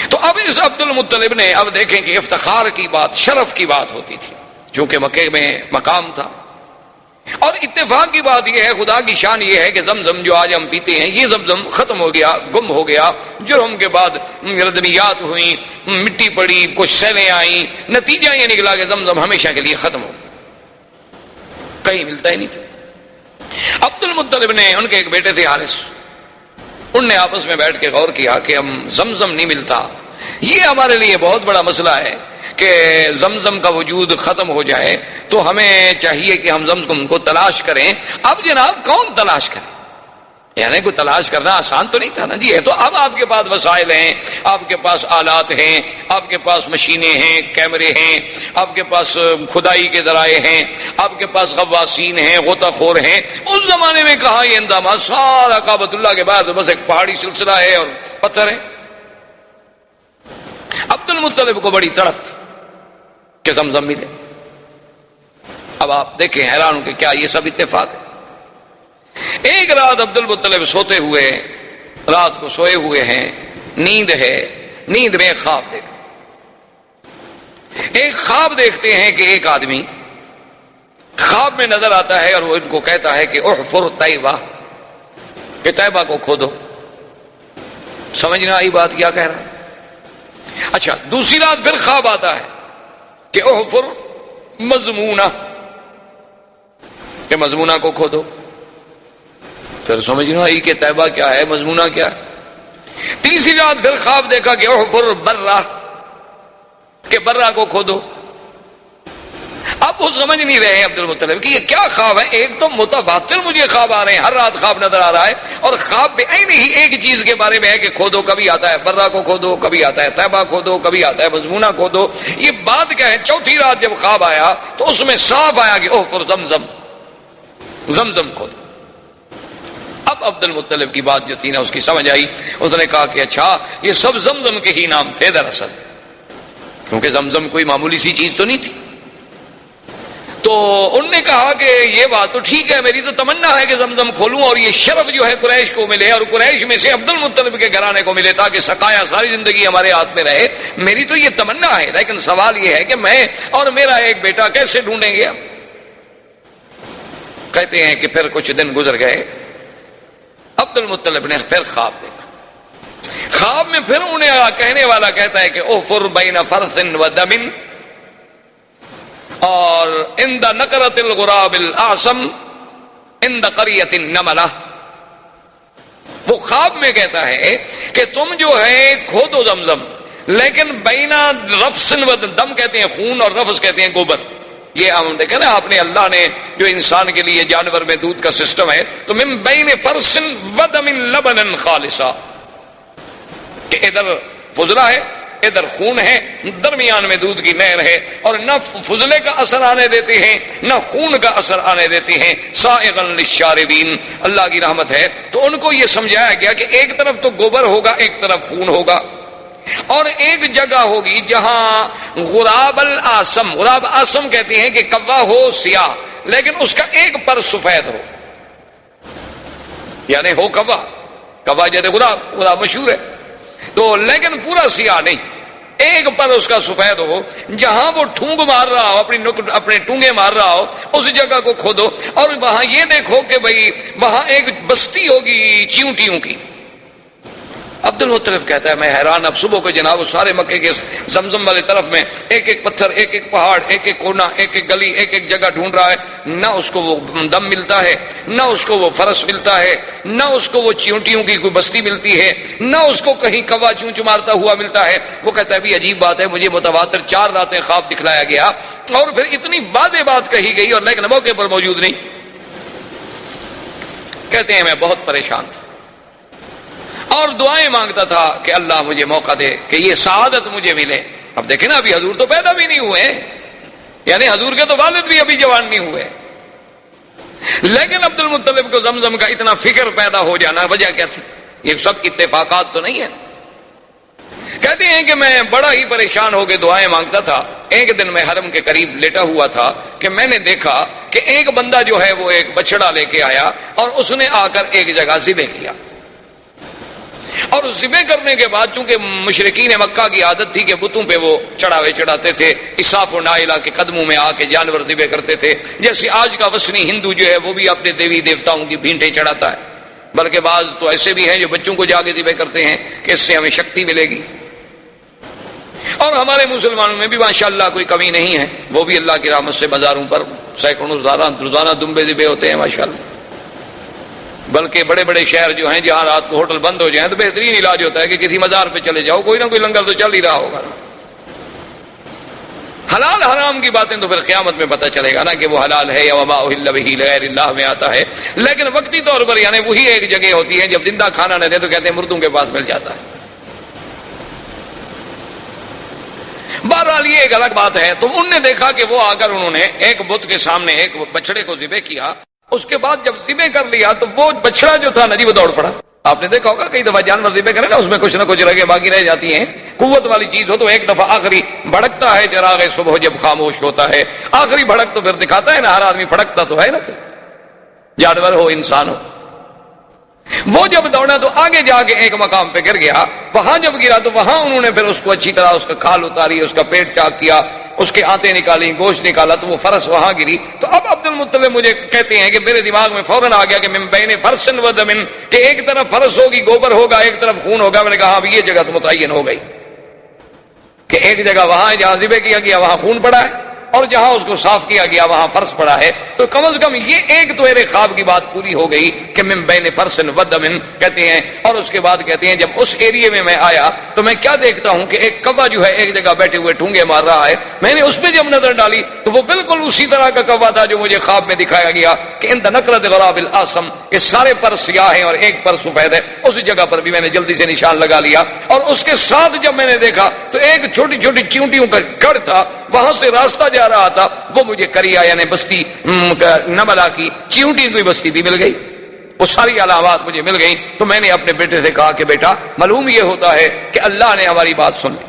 تو اب اس عبد المطلب نے اب دیکھیں کہ افتخار کی بات، شرف کی بات ہوتی تھی چونکہ مکے میں مقام تھا، اور اتفاق کی بات یہ ہے، خدا کی شان یہ ہے کہ زمزم جو آج ہم پیتے ہیں یہ زمزم ختم ہو گیا، گم ہو گیا، جرم کے بعد ردمیات ہوئیں، مٹی پڑی، کچھ سیلیں آئیں، نتیجہ یہ نکلا کہ زمزم ہمیشہ کے لیے ختم ہو، کہیں ملتا ہی نہیں تھا۔ عبد المطلب نے، ان کے ایک بیٹے تھے حارث، ان نے آپس میں بیٹھ کے غور کیا کہ ہم زمزم نہیں ملتا، یہ ہمارے لیے بہت بڑا مسئلہ ہے کہ زمزم کا وجود ختم ہو جائے، تو ہمیں چاہیے کہ ہم زمزم کو تلاش کریں۔ اب جناب کون تلاش کرے؟ یعنی کوئی تلاش کرنا آسان تو نہیں تھا نا جی، ہے تو اب آپ کے پاس وسائل ہیں، آپ کے پاس آلات ہیں، آپ کے پاس مشینیں ہیں، کیمرے ہیں، آپ کے پاس کھدائی کے ذرائع ہیں، آپ کے پاس غواصین ہیں، غوطہ خور ہیں۔ اس زمانے میں کہاں یہ اندامات، سارا کعبۃ اللہ کے بعد بس ایک پہاڑی سلسلہ ہے اور پتھر ہے۔ عبد المطلب کو بڑی تڑپ تھی کہ زمزم ملے۔ اب آپ دیکھیں حیران ہوں کہ کیا یہ سب اتفاق ہے؟ ایک رات عبد المطلب سوتے ہوئے، رات کو سوئے ہوئے ہیں، نیند ہے، نیند میں خواب دیکھتے، ایک خواب دیکھتے ہیں کہ ایک آدمی خواب میں نظر آتا ہے اور وہ ان کو کہتا ہے کہ احفر طیبہ، کہ طیبہ کو کھودو۔ سمجھ نہ آئی بات کیا کہہ رہا ہے؟ اچھا دوسری رات پھر خواب آتا ہے کہ احفر مضمونہ، کہ مضمونہ کو کھودو۔ پھر سمجھ نہ آئی کہ طیبہ کیا ہے، مضمونہ کیا ہے۔ تیسری رات پھر خواب دیکھا کہ احفر برہ، کہ برہ کو کھودو۔ اب وہ سمجھ نہیں رہے عبد المطلب کہ یہ کیا خواب ہے، ایک تو متواتر مجھے خواب آ رہے ہیں، ہر رات خواب نظر آ رہا ہے، اور خواب میں عین ہی ایک چیز کے بارے میں ہے کہ کھودو، کبھی آتا ہے برہ کو کھودو، کبھی آتا ہے طیبہ کھودو، کبھی آتا ہے مضمونہ کھودو۔ یہ بات کیا ہے؟ چوتھی رات جب خواب آیا تو اس میں صاف آیا کہ احفر زمزم، زمزم کھودو۔ اب عبد المطلب کی بات جو تھی نا اس کی سمجھ آئی، اس نے کہا کہ اچھا یہ سب زمزم کے ہی نام تھے دراصل، کیونکہ زمزم کوئی معمولی سی چیز تو نہیں تھی۔ تو انہوں نے کہا کہ یہ بات تو ٹھیک ہے، میری تو تمنا ہے کہ زمزم کھولوں اور یہ شرف جو ہے قریش کو ملے اور قریش میں سے عبد المطلب کے گھرانے کو ملے تاکہ سقایا ساری زندگی ہمارے ہاتھ میں رہے، میری تو یہ تمنا ہے، لیکن سوال یہ ہے کہ میں اور میرا ایک بیٹا کیسے ڈھونڈیں گے؟ کہتے ہیں کہ پھر کچھ دن گزر گئے، عبد المطلب نے پھر خواب دیکھا، خواب میں پھر انہیں کہنے والا کہتا ہے کہ اوفر بین فرث و دم اور عند نقرۃ الغراب الاعصم عند قریۃ النملہ. وہ خواب میں کہتا ہے کہ تم جو ہے کھودو زمزم، لیکن بینا رفس و دم کہتے ہیں خون اور رفس کہتے ہیں گوبر. یہ ہم دیکھیں نا آپ نے، اللہ نے جو انسان کے لیے جانور میں دودھ کا سسٹم ہے، تو من بین فرس و دم لبنا خالصا، کہ ادھر فضلہ ہے ادھر خون ہے، درمیان میں دودھ کی نہر ہے، اور نہ فضلے کا اثر آنے دیتے ہیں نہ خون کا اثر آنے دیتے ہیں، سائغا للشاربین. اللہ کی رحمت ہے. تو ان کو یہ سمجھایا گیا کہ ایک طرف تو گوبر ہوگا، ایک طرف خون ہوگا، اور ایک جگہ ہوگی جہاں غراب الاسم، غراب آسم کہتے ہیں کہ کوا ہو سیاہ لیکن اس کا ایک پر سفید ہو، یعنی ہو کوا جیسے غراب مشہور ہے تو، لیکن پورا سیاہ نہیں، ایک پر اس کا سفید ہو، جہاں وہ ٹھونگ مار رہا ہو، اپنے ٹونگے مار رہا ہو، اس جگہ کو کھودو اور وہاں یہ دیکھو کہ بھئی وہاں ایک بستی ہوگی چیونٹیوں کی. عبد المطلب کہتا ہے میں حیران، اب صبح کو جناب سارے مکے کے زمزم والے طرف میں ایک ایک پتھر، ایک ایک پہاڑ، ایک ایک کونا، ایک ایک گلی، ایک ایک جگہ ڈھونڈ رہا ہے، نہ اس کو وہ دم ملتا ہے، نہ اس کو وہ فرس ملتا ہے، نہ اس کو وہ چیونٹیوں کی کوئی بستی ملتی ہے، نہ اس کو کہیں کوا چونچ مارتا ہوا ملتا ہے. وہ کہتا ہے بھی عجیب بات ہے، مجھے متواتر 4 راتیں خواب دکھلایا گیا اور پھر اتنی واضح بات کہی گئی اور لیکن موقع پر موجود نہیں. کہتے ہیں میں بہت پریشان تھا اور دعائیں مانگتا تھا کہ اللہ مجھے موقع دے کہ یہ سعادت مجھے ملے. اب دیکھیں نا، ابھی حضور تو پیدا بھی نہیں ہوئے، یعنی حضور کے تو والد بھی ابھی جوان نہیں ہوئے، لیکن عبد المطلب کو زمزم کا اتنا فکر پیدا ہو جانا وجہ کیا تھی؟ یہ سب اتفاقات تو نہیں ہے. کہتے ہیں کہ میں بڑا ہی پریشان ہو کے دعائیں مانگتا تھا. ایک دن میں حرم کے قریب لیٹا ہوا تھا کہ میں نے دیکھا کہ ایک بندہ جو ہے وہ ایک بچڑا لے کے آیا اور اس نے آ کر ایک جگہ ذبح کیا، اور ذبح کرنے کے بعد چونکہ مشرکین مکہ کی عادت تھی کہ بتوں پہ وہ چڑھاوے چڑھاتے تھے، اساف و نائلہ کے قدموں میں آ کے جانور ذبح کرتے تھے، جیسے آج کا وثنی ہندو جو ہے وہ بھی اپنے دیوی دیوتاؤں کی بھینٹیں چڑھاتا ہے. بلکہ بعض تو ایسے بھی ہیں جو بچوں کو جا کے ذبح کرتے ہیں کہ اس سے ہمیں شکتی ملے گی. اور ہمارے مسلمانوں میں بھی ماشاءاللہ کوئی کمی نہیں ہے، وہ بھی اللہ کی رحمت سے بازاروں پر سینکڑوں روزانہ دمبے ذبح ہوتے ہیں ماشاءاللہ. بلکہ بڑے بڑے شہر جو ہیں جہاں رات کو ہوٹل بند ہو جائیں تو بہترین علاج ہوتا ہے کہ کسی مزار پہ چلے جاؤ، کوئی نہ کوئی لنگر تو چل ہی رہا ہوگا. حلال حرام کی باتیں تو پھر قیامت میں پتہ چلے گا نا کہ وہ حلال ہے یا وما اہل بہ لغیر اللہ میں آتا ہے، لیکن وقتی طور پر یعنی وہی ایک جگہ ہوتی ہے جب زندہ کھانا نہ دے تو کہتے ہیں مردوں کے پاس مل جاتا ہے. بہرحال یہ ایک الگ بات ہے. تو انہوں نے دیکھا کہ وہ آ کر انہوں نے ایک بت کے سامنے ایک بچڑے کو ذبح کیا. اس کے بعد جب ذبح کر لیا تو وہ بچڑا جو تھا نا جی وہ دوڑ پڑا. آپ نے دیکھا ہوگا کئی دفعہ جانور ذبح کرے نا اس میں کچھ نہ کچھ رگیں باقی رہ جاتی ہیں، قوت والی چیز ہو تو ایک دفعہ آخری بھڑکتا ہے چراغ صبح جب خاموش ہوتا ہے، آخری بھڑک تو پھر دکھاتا ہے نا، ہر آدمی بھڑکتا تو ہے نا، پھر جانور ہو انسان ہو. وہ جب دوڑا تو آگے جا کے ایک مقام پہ گر گیا. وہاں جب گرا تو وہاں انہوں نے پھر اس کو اچھی طرح اس کا کھال اتاری، اس کا پیٹ چاک کیا، اس کے آنتیں نکالی، گوشت نکالا، تو وہ فرس وہاں گری. تو اب عبد المطلب مجھے کہتے ہیں کہ میرے دماغ میں فوراً آ گیا کہ من بین فرس و دم، کہ ایک طرف فرس ہوگی گوبر ہوگا، ایک طرف خون ہوگا. میں نے کہا اب یہ جگہ تو متعین ہو گئی کہ ایک جگہ وہاں جہاں ذبح کیا گیا وہاں خون پڑا ہے اور جہاں اس کو صاف کیا گیا وہاں فرس پڑا ہے. تو کم از کم یہ ایک تو میرے خواب کی بات پوری ہو گئی کہ من بین فرس و دم کہتے ہیں. اور اس کے بعد کہتے ہیں جب اس ایریے میں آیا تو میں کیا دیکھتا ہوں کہ ایک کوا جو ہے ایک جگہ بیٹھے ہوئے ٹھونگے مار رہا ہے. میں نے اس پہ جب نظر ڈالی تو وہ بالکل اسی طرح کا کوا تھا جو مجھے خواب میں دکھایا گیا کہ ان نقرۃ غراب الاسم، کہ سارے پر سیاہ ہیں اور ایک پر سفید ہے. اس جگہ پر بھی میں نے جلدی سے نشان لگا لیا. اور اس کے ساتھ جب میں نے دیکھا تو ایک چھوٹی چھوٹی چیونٹیوں کا گڑھ تھا، وہاں سے راستہ جا رہا تھا. وہ مجھے کریا یعنی بستی نملہ کی چیونٹی کی بستی بھی مل گئی. وہ ساری علامات مجھے مل گئی. تو میں نے اپنے بیٹے سے کہا کہ بیٹا معلوم یہ ہوتا ہے کہ اللہ نے ہماری بات سن لی.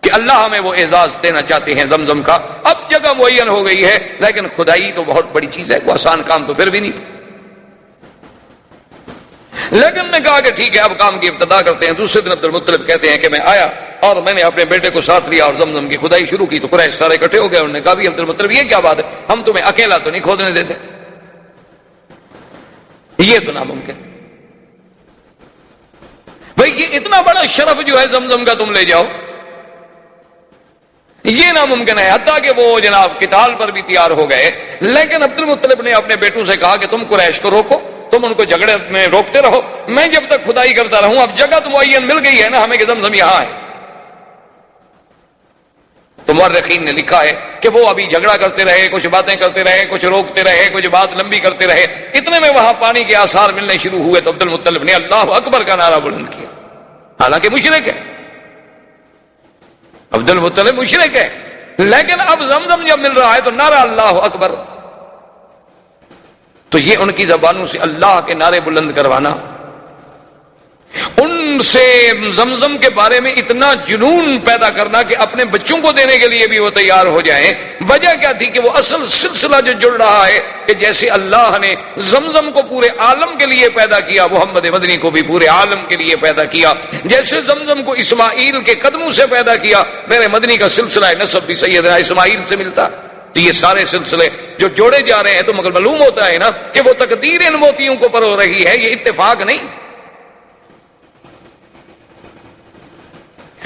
کہ اللہ ہمیں وہ اعزاز دینا چاہتے ہیں زمزم کا. اب جگہ معین ہو گئی ہے، لیکن کھدائی تو بہت بڑی چیز ہے، کوئی آسان کام تو پھر بھی نہیں تھا. لیکن نے کہا کہ ٹھیک ہے اب کام کی ابتدا کرتے ہیں. دوسرے دن عبد المطلب کہتے ہیں کہ میں آیا اور میں نے اپنے بیٹے کو ساتھ لیا اور زمزم کی کھدائی شروع کی. تو قریش سارے اکٹھے ہو گئے. انہوں نے کہا بھی عبد المطلب یہ کیا بات ہے، ہم تمہیں اکیلا تو نہیں کھودنے دیتے، یہ تو ناممکن. بھئی یہ اتنا بڑا شرف جو ہے زمزم کا تم لے جاؤ، یہ ناممکن ہے. حتیٰ کہ وہ جناب قتال پر بھی تیار ہو گئے. لیکن عبد المطلب نے اپنے بیٹوں سے کہا کہ تم قریش کو روکو، تم ان کو جھگڑے میں روکتے رہو، میں جب تک کھدائی کرتا رہوں. اب جگہ تو معین مل گئی ہے نا ہمیں کہ زمزم یہاں ہے. تو مورخین نے لکھا ہے کہ وہ ابھی جھگڑا کرتے رہے، کچھ باتیں کرتے رہے، کچھ روکتے رہے، کچھ بات لمبی کرتے رہے. اتنے میں وہاں پانی کے آثار ملنے شروع ہوئے تو عبد المطلب نے اللہ اکبر کا نعرہ بلند کیا. حالانکہ مشرک ہے، عبد المطلب مشرک ہے، لیکن اب زمزم جب مل رہا ہے تو نعرہ اللہ اکبر. تو یہ ان کی زبانوں سے اللہ کے نعرے بلند کروانا، ان سے زمزم کے بارے میں اتنا جنون پیدا کرنا کہ اپنے بچوں کو دینے کے لیے بھی وہ تیار ہو جائیں. وجہ کیا تھی کہ وہ اصل سلسلہ جو جڑ رہا ہے کہ جیسے اللہ نے زمزم کو پورے عالم کے لیے پیدا کیا، محمد مدنی کو بھی پورے عالم کے لیے پیدا کیا. جیسے زمزم کو اسماعیل کے قدموں سے پیدا کیا، میرے مدنی کا سلسلہ نسب بھی سیدنا اسماعیل سے ملتا. تو یہ سارے سلسلے جو جوڑے جا رہے ہیں تو مگر معلوم ہوتا ہے نا کہ وہ تقدیر ان موتیوں کو پرو رہی ہے، یہ اتفاق نہیں.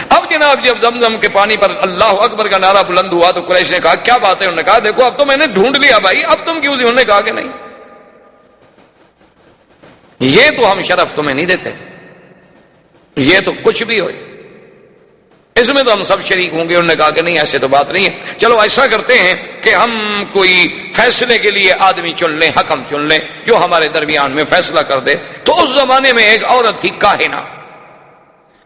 اب جناب جب زمزم کے پانی پر اللہ اکبر کا نعرہ بلند ہوا تو قریش نے کہا کیا بات ہے؟ انہوں نے کہا دیکھو اب تو میں نے ڈھونڈ لیا بھائی، اب تم کیوں؟ انہوں نے کہا کہ نہیں، یہ تو ہم شرف تمہیں نہیں دیتے، یہ تو کچھ بھی ہو اس میں تو ہم سب شریک ہوں گے. انہوں نے کہا کہ نہیں ایسے تو بات نہیں ہے، چلو ایسا کرتے ہیں کہ ہم کوئی فیصلے کے لیے آدمی چن لیں، حکم چن لیں جو ہمارے درمیان میں فیصلہ کر دے. تو اس زمانے میں ایک عورت تھی کاہنہ.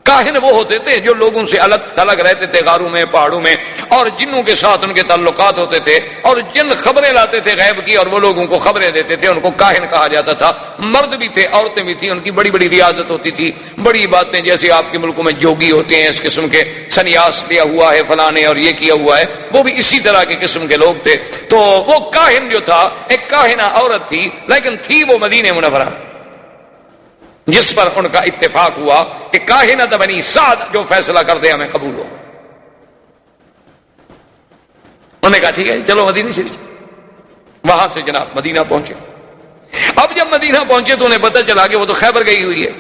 کاہن وہ ہوتے تھے جو لوگوں سے الگ تھلگ رہتے تھے غاروں میں، پہاڑوں میں، اور جنوں کے ساتھ ان کے تعلقات ہوتے تھے، اور جن خبریں لاتے تھے غیب کی اور وہ لوگوں کو خبریں دیتے تھے، ان کو کاہن کہا جاتا تھا. مرد بھی تھے، عورتیں بھی تھیں، ان کی بڑی بڑی ریاضت ہوتی تھی. بڑی باتیں جیسے آپ کے ملکوں میں جوگی ہوتے ہیں اس قسم کے، سنیاس لیا ہوا ہے فلاں نے اور یہ کیا ہوا ہے، وہ بھی اسی طرح کے قسم کے لوگ تھے. تو وہ کاہن جو تھا ایک کاہنہ عورت تھی، لیکن تھی وہ مدینہ منورہ، جس پر ان کا اتفاق ہوا کہ کاہنۃ بنی سعد جو فیصلہ کر دے ہمیں قبول ہو. انہوں نے کہا ٹھیک ہے چلو مدینہ شریف. وہاں سے جناب مدینہ پہنچے. اب جب مدینہ پہنچے تو انہیں پتہ چلا کہ وہ تو خیبر گئی ہوئی ہے.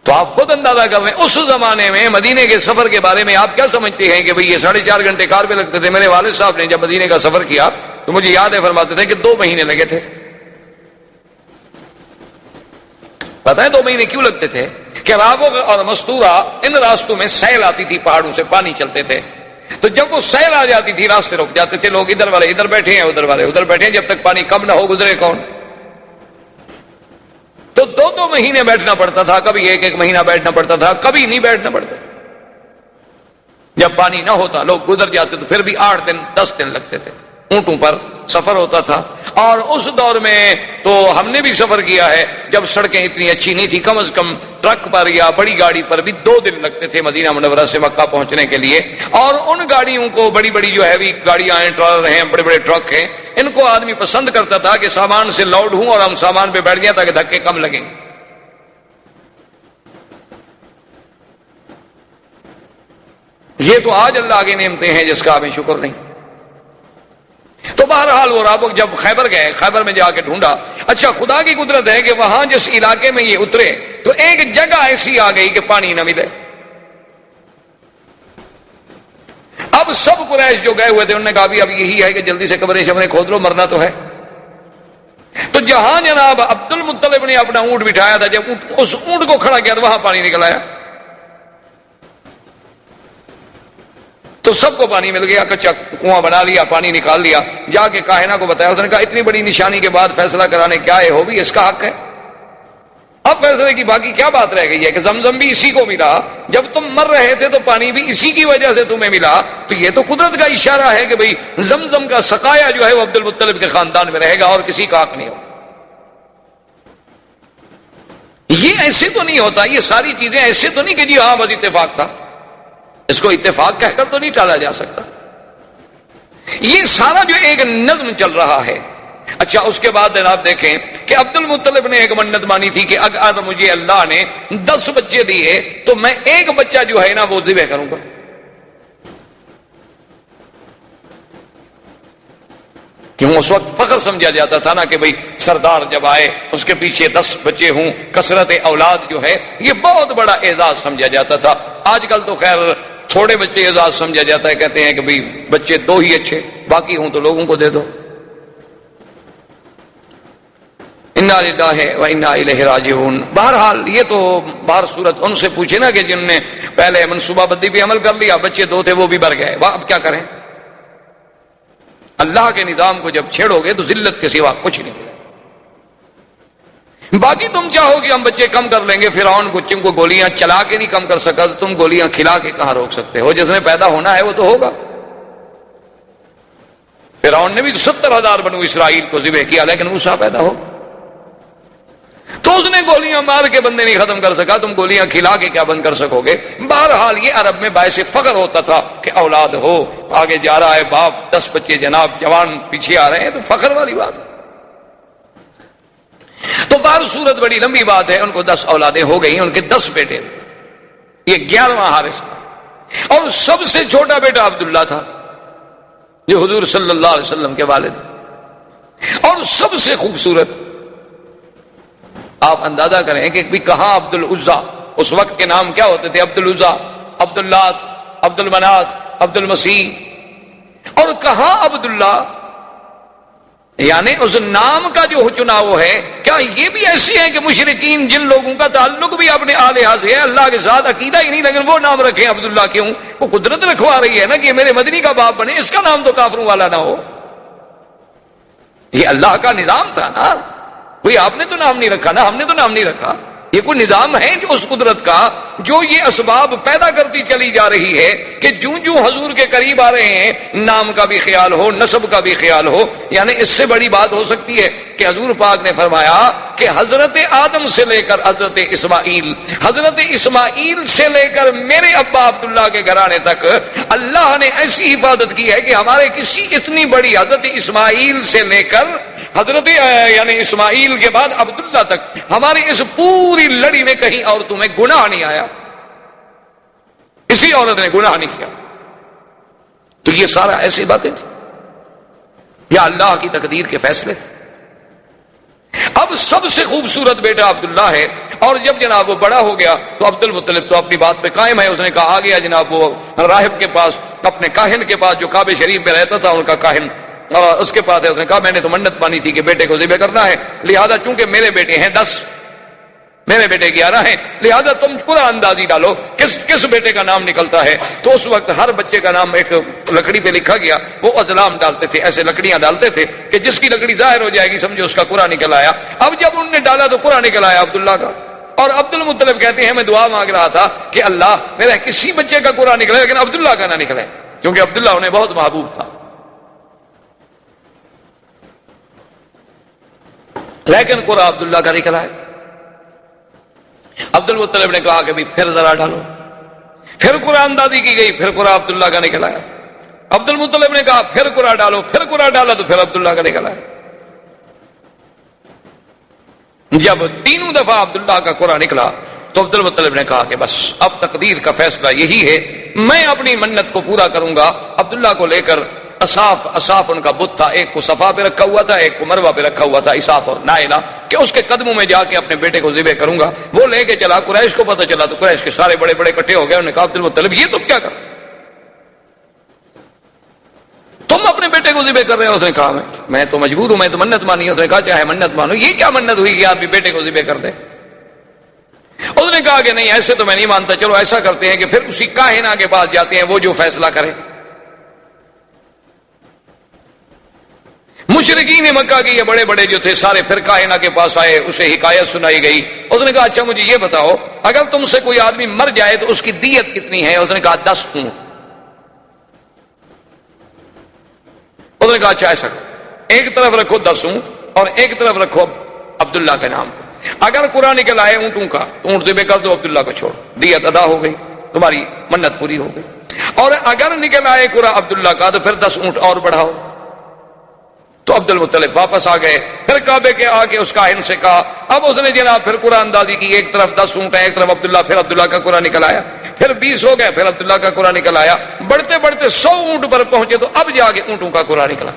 تو آپ خود اندازہ کر رہے ہیں اس زمانے میں مدینے کے سفر کے بارے میں آپ کیا سمجھتے ہیں کہ بھئی یہ 4.5 گھنٹے کار پہ لگتے تھے. میرے والد صاحب نے جب مدینے کا سفر کیا تو مجھے یاد ہے فرماتے تھے کہ 2 مہینے لگے تھے. پتہ ہے 2 مہینے کیوں لگتے تھے؟ کہ رابغ اور مستورہ ان راستوں میں سیل آتی تھی، پہاڑوں سے پانی چلتے تھے. تو جب وہ سیل آ جاتی تھی راستے رک جاتے تھے، لوگ ادھر والے ادھر بیٹھے ہیں، ادھر والے ادھر بیٹھے ہیں، جب تک پانی کم نہ ہو گزرے کون. تو 2 مہینے بیٹھنا پڑتا تھا، کبھی 1 مہینہ بیٹھنا پڑتا تھا، کبھی نہیں بیٹھنا پڑتا. جب پانی نہ ہوتا لوگ گزر جاتے تو پھر بھی 8 دن 10 دن لگتے تھے. اونٹوں پر سفر ہوتا تھا. اور اس دور میں تو ہم نے بھی سفر کیا ہے جب سڑکیں اتنی اچھی نہیں تھی، کم از کم ٹرک پر یا بڑی گاڑی پر بھی 2 دن لگتے تھے مدینہ منورہ سے مکہ پہنچنے کے لیے. اور ان گاڑیوں کو بڑی بڑی جو ہیوی گاڑیاں ہیں، ٹرالر ہیں، بڑے بڑے ٹرک ہیں، ان کو آدمی پسند کرتا تھا کہ سامان سے لوڈ ہوں اور ہم سامان پہ بیٹھ جائیں تاکہ دھکے کم لگیں. یہ تو آج اللہ کی نعمتیں ہیں جس کا ہمیں شکر نہیں. تو بہرحال وہ رابغ جب خیبر گئے، خیبر میں جا کے ڈھونڈا. اچھا خدا کی قدرت ہے کہ وہاں جس علاقے میں یہ اترے تو ایک جگہ ایسی آ گئی کہ پانی نہ ملے. اب سب قریش جو گئے ہوئے تھے انہوں نے کہا بھی اب یہی ہے کہ جلدی سے قبریں شبریں کھود لو، مرنا تو ہے. تو جہاں جناب عبد المطلب نے اپنا اونٹ بٹھایا تھا، جب اس اونٹ کو کھڑا کیا تو وہاں پانی نکل آیا. تو سب کو پانی مل گیا، کچا کنواں بنا لیا، پانی نکال لیا. جا کے کاہنہ کو بتایا، اس نے کہا اتنی بڑی نشانی کے بعد فیصلہ کرانے کیا ہے، ہو بھی اس کا حق ہے. اب فیصلے کی باقی کیا بات رہ گئی ہے کہ زمزم بھی اسی کو ملا، جب تم مر رہے تھے تو پانی بھی اسی کی وجہ سے تمہیں ملا. تو یہ تو قدرت کا اشارہ ہے کہ بھئی زمزم کا سقایا جو ہے وہ عبد المطلب کے خاندان میں رہے گا اور کسی کا حق نہیں ہو. یہ ایسے تو نہیں ہوتا، یہ ساری چیزیں ایسے تو نہیں کہ جی ہاں بس اتفاق تھا. اس کو اتفاق کہہ کر تو نہیں ٹالا جا سکتا. یہ سارا جو ایک نظم چل رہا ہے. اچھا اس کے بعد آپ دیکھیں کہ عبد المطلب نے ایک منت مانی تھی کہ اگر مجھے اللہ نے 10 بچے دیے تو میں ایک بچہ جو ہے نا وہ ذبح کروں گا. کیوں اس وقت فخر سمجھا جاتا تھا نا کہ بھئی سردار جب آئے اس کے پیچھے 10 بچے ہوں, کثرت اولاد جو ہے یہ بہت بڑا اعزاز سمجھا جاتا تھا. آج کل تو خیر تھوڑے بچے اعزاز سمجھا جاتا ہے, کہتے ہیں کہ بھئی بچے 2 ہی اچھے, باقی ہوں تو لوگوں کو دے دو. انا للہ و انا الیہ راجعون. بہرحال یہ تو بہر صورت ان سے پوچھے نا کہ جن نے پہلے منصوبہ بندی پہ عمل کر لیا, بچے 2 تھے وہ بھی بڑھ گئے, اب کیا کریں؟ اللہ کے نظام کو جب چھیڑو گے تو ذلت کے سوا کچھ نہیں ملے. باقی تم چاہو کہ ہم بچے کم کر لیں گے, فرعون بچوں کو گولیاں چلا کے نہیں کم کر سکا تو تم گولیاں کھلا کے کہاں روک سکتے ہو؟ جس نے پیدا ہونا ہے وہ تو ہوگا. فرعون نے بھی 70,000 بنو اسرائیل کو ذبح کیا لیکن موسیٰ پیدا ہو تو اس نے گولیاں مار کے بندے نہیں ختم کر سکا, تم گولیاں کھلا کے کیا بند کر سکو گے؟ بہرحال یہ عرب میں باعث فخر ہوتا تھا کہ اولاد ہو, آگے جا رہا ہے باپ, 10 بچے جناب جوان پیچھے آ رہے ہیں, تو فخر والی بات ہے. تو بہر صورت بڑی لمبی بات ہے, ان کو 10 اولادیں ہو گئی, ان کے 10 بیٹے, یہ 11واں حارث تھا, اور سب سے چھوٹا بیٹا عبداللہ تھا جو حضور صلی اللہ علیہ وسلم کے والد, اور سب سے خوبصورت. آپ اندازہ کریں کہ کہاں عبد العزا, اس وقت کے نام کیا ہوتے تھے؟ عبد العزا, عبد اللات, عبد المنات, عبد المسیح, اور کہاں عبداللہ. یعنی اس نام کا جو چناؤ ہے, کیا یہ بھی ایسی ہے کہ مشرکین جن لوگوں کا تعلق بھی اپنے آلہہ سے ہے, اللہ کے ساتھ عقیدہ ہی نہیں, لیکن وہ نام رکھیں عبداللہ کیوں؟ وہ قدرت رکھوا رہی ہے نا کہ میرے مدنی کا باپ بنے, اس کا نام تو کافروں والا نہ ہو. یہ اللہ کا نظام تھا نا, کوئی آپ نے تو نام نہیں رکھا نا, ہم نے تو نام نہیں رکھا. یہ کوئی نظام ہے جو اس قدرت کا جو یہ اسباب پیدا کرتی چلی جا رہی ہے کہ جوں جوں حضور کے قریب آ رہے ہیں نام کا بھی خیال ہو, نسب کا بھی خیال ہو. یعنی اس سے بڑی بات ہو سکتی ہے کہ حضور پاک نے فرمایا کہ حضرت آدم سے لے کر حضرت اسماعیل سے لے کر میرے ابا عبداللہ کے گھرانے تک اللہ نے ایسی حفاظت کی ہے کہ ہمارے کسی اتنی بڑی حضرت اسماعیل سے لے کر حضرت یعنی اسماعیل کے بعد عبداللہ تک ہماری اس پوری لڑی میں کہیں عورتوں میں گناہ نہیں آیا, کسی عورت نے گناہ نہیں کیا. تو یہ سارا ایسی باتیں تھی یا اللہ کی تقدیر کے فیصلے تھے. اب سب سے خوبصورت بیٹا عبداللہ ہے, اور جب جناب وہ بڑا ہو گیا تو عبد المطلب تو اپنی بات پہ قائم ہے. اس نے کہا آ گیا جناب وہ راہب کے پاس, اپنے کاہن کے پاس جو کعبہ شریف میں رہتا تھا, ان کا کاہن اس کے پاس ہے. اس نے کہا میں نے تو منت مانی تھی کہ بیٹے کو ذبح کرنا ہے, لہذا چونکہ میرے بیٹے ہیں 10, میرے بیٹے 11 ہیں, لہذا تم قرآن اندازی ڈالو کس بیٹے کا نام نکلتا ہے. تو اس وقت ہر بچے کا نام ایک لکڑی پہ لکھا گیا. وہ ازلام ڈالتے تھے, ایسے لکڑیاں ڈالتے تھے کہ جس کی لکڑی ظاہر ہو جائے گی سمجھو اس کا قرآن نکل آیا. اب جب انہوں نے ڈالا تو قرآن نکل آیا عبداللہ کا. اور عبد المطلب کہتے ہیں میں دعا مانگ رہا تھا کہ اللہ میرا کسی بچے کا قرآن نکلے لیکن عبداللہ کا نہ نکلے, کیونکہ عبداللہ انہیں بہت محبوب تھا. لیکن قرآن عبداللہ کا نکلا ہے. عبد المطلب نے کہا کہ بھی پھر ذرا ڈالو, پھر قرآن اندازی کی گئی, پھر قرآن عبداللہ کا نکلا ہے. عبد المطلب نے کہا پھر قرآن ڈالو, پھر قرآن ڈالا تو پھر عبداللہ کا نکلا ہے. جب 3 دفعہ عبداللہ کا قرآن نکلا تو عبد المطلب نے کہا کہ بس اب تقدیر کا فیصلہ یہی ہے, میں اپنی منت کو پورا کروں گا. عبداللہ کو لے کر اصاف ان کا بت تھا, ایک کو صفا پہ رکھا ہوا تھا, ایک کو مروہ پہ رکھا ہوا تھا, اصاف اور نائلہ, کہ اس کے قدموں میں جا کے اپنے بیٹے کو ذبح کروں گا. وہ لے کے چلا, قریش کو پتہ چلا تو قریش کے سارے بڑے بڑے اکٹھے ہو گئے. انہوں نے کہا عبد المطلب یہ تم کیا کر, تم اپنے بیٹے کو ذبح کر رہے ہو؟ اس نے کہا میں تو مجبور ہوں, میں تو منت مانی. اس نے کہا چاہے منت مانو, یہ کیا منت ہوئی کہ آپ بھی بیٹے کو ذبح کر دیں؟ اس نے کہا کہ نہیں ایسے تو میں نہیں مانتا, چلو ایسا کرتے ہیں کہ پھر اسی کاہنہ کے پاس جاتے ہیں, وہ جو فیصلہ کرے. مشرکین مکہ کے یہ بڑے بڑے جو تھے سارے پھر کاہنہ کے پاس آئے, اسے حکایت سنائی گئی. اس نے کہا اچھا مجھے یہ بتاؤ اگر تم سے کوئی آدمی مر جائے تو اس کی دیت کتنی ہے؟ اس نے کہا 10 اونٹ. اس نے کہا اچھا ایسا کرو, ایک طرف رکھو 10 اونٹ اور ایک طرف رکھو عبداللہ کے نام. اگر قرآن نکل آئے اونٹوں کا تو اونٹ ذبح کر دو, عبداللہ کو چھوڑ, دیت ادا ہو گئی, تمہاری منت پوری ہو گئی. اور اگر نکل آئے قرآ عبداللہ کا تو پھر 10 اونٹ اور بڑھاؤ. تو عبد المطلب واپس آ گئے. پھر کعبے کے آ کے اس کاہن سے کہا. اب اس نے جناب پھر قرآن اندازی کی, ایک طرف 10 اونٹ ہے, ایک طرف عبداللہ. پھر عبداللہ کا قرآن نکل آیا. پھر 20 ہو گئے, پھر عبداللہ کا قرآن نکل آیا. بڑھتے بڑھتے 100 اونٹ پر پہنچے تو اب جا کے اونٹوں کا قرآن نکلا.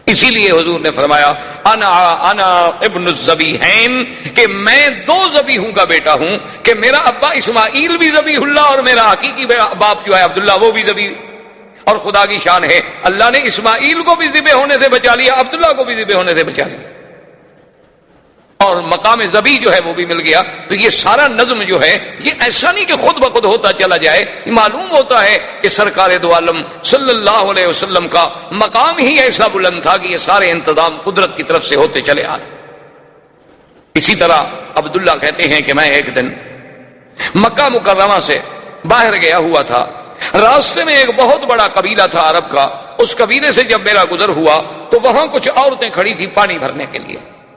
اسی لیے حضور نے فرمایا انا ابن الذبیحین, کہ میں 2 ذبیحوں کا بیٹا ہوں, کہ میرا ابا اسماعیل بھی ذبیح اللہ اور میرا حقیقی باپ جو ہے عبداللہ وہ بھی ذبیح. اور خدا کی شان ہے, اللہ نے اسماعیل کو بھی ذبح ہونے سے بچا لیا, عبداللہ کو بھی ذبح ہونے سے بچا لیا, اور مقام ذبیح جو ہے وہ بھی مل گیا. تو یہ سارا نظم جو ہے یہ ایسا نہیں کہ خود بخود ہوتا چلا جائے, یہ معلوم ہوتا ہے کہ سرکار دو عالم صلی اللہ علیہ وسلم کا مقام ہی ایسا بلند تھا کہ یہ سارے انتظام قدرت کی طرف سے ہوتے چلے آ رہے. اسی طرح عبداللہ کہتے ہیں کہ میں ایک دن مکہ مکرمہ سے باہر گیا ہوا تھا. راستے میں ایک بہت بڑا قبیلہ تھا عرب کا. اس قبیلے سے جب میرا گزر ہوا تو وہاں کچھ عورتیں کھڑی تھی پانی بھرنے کے لیے.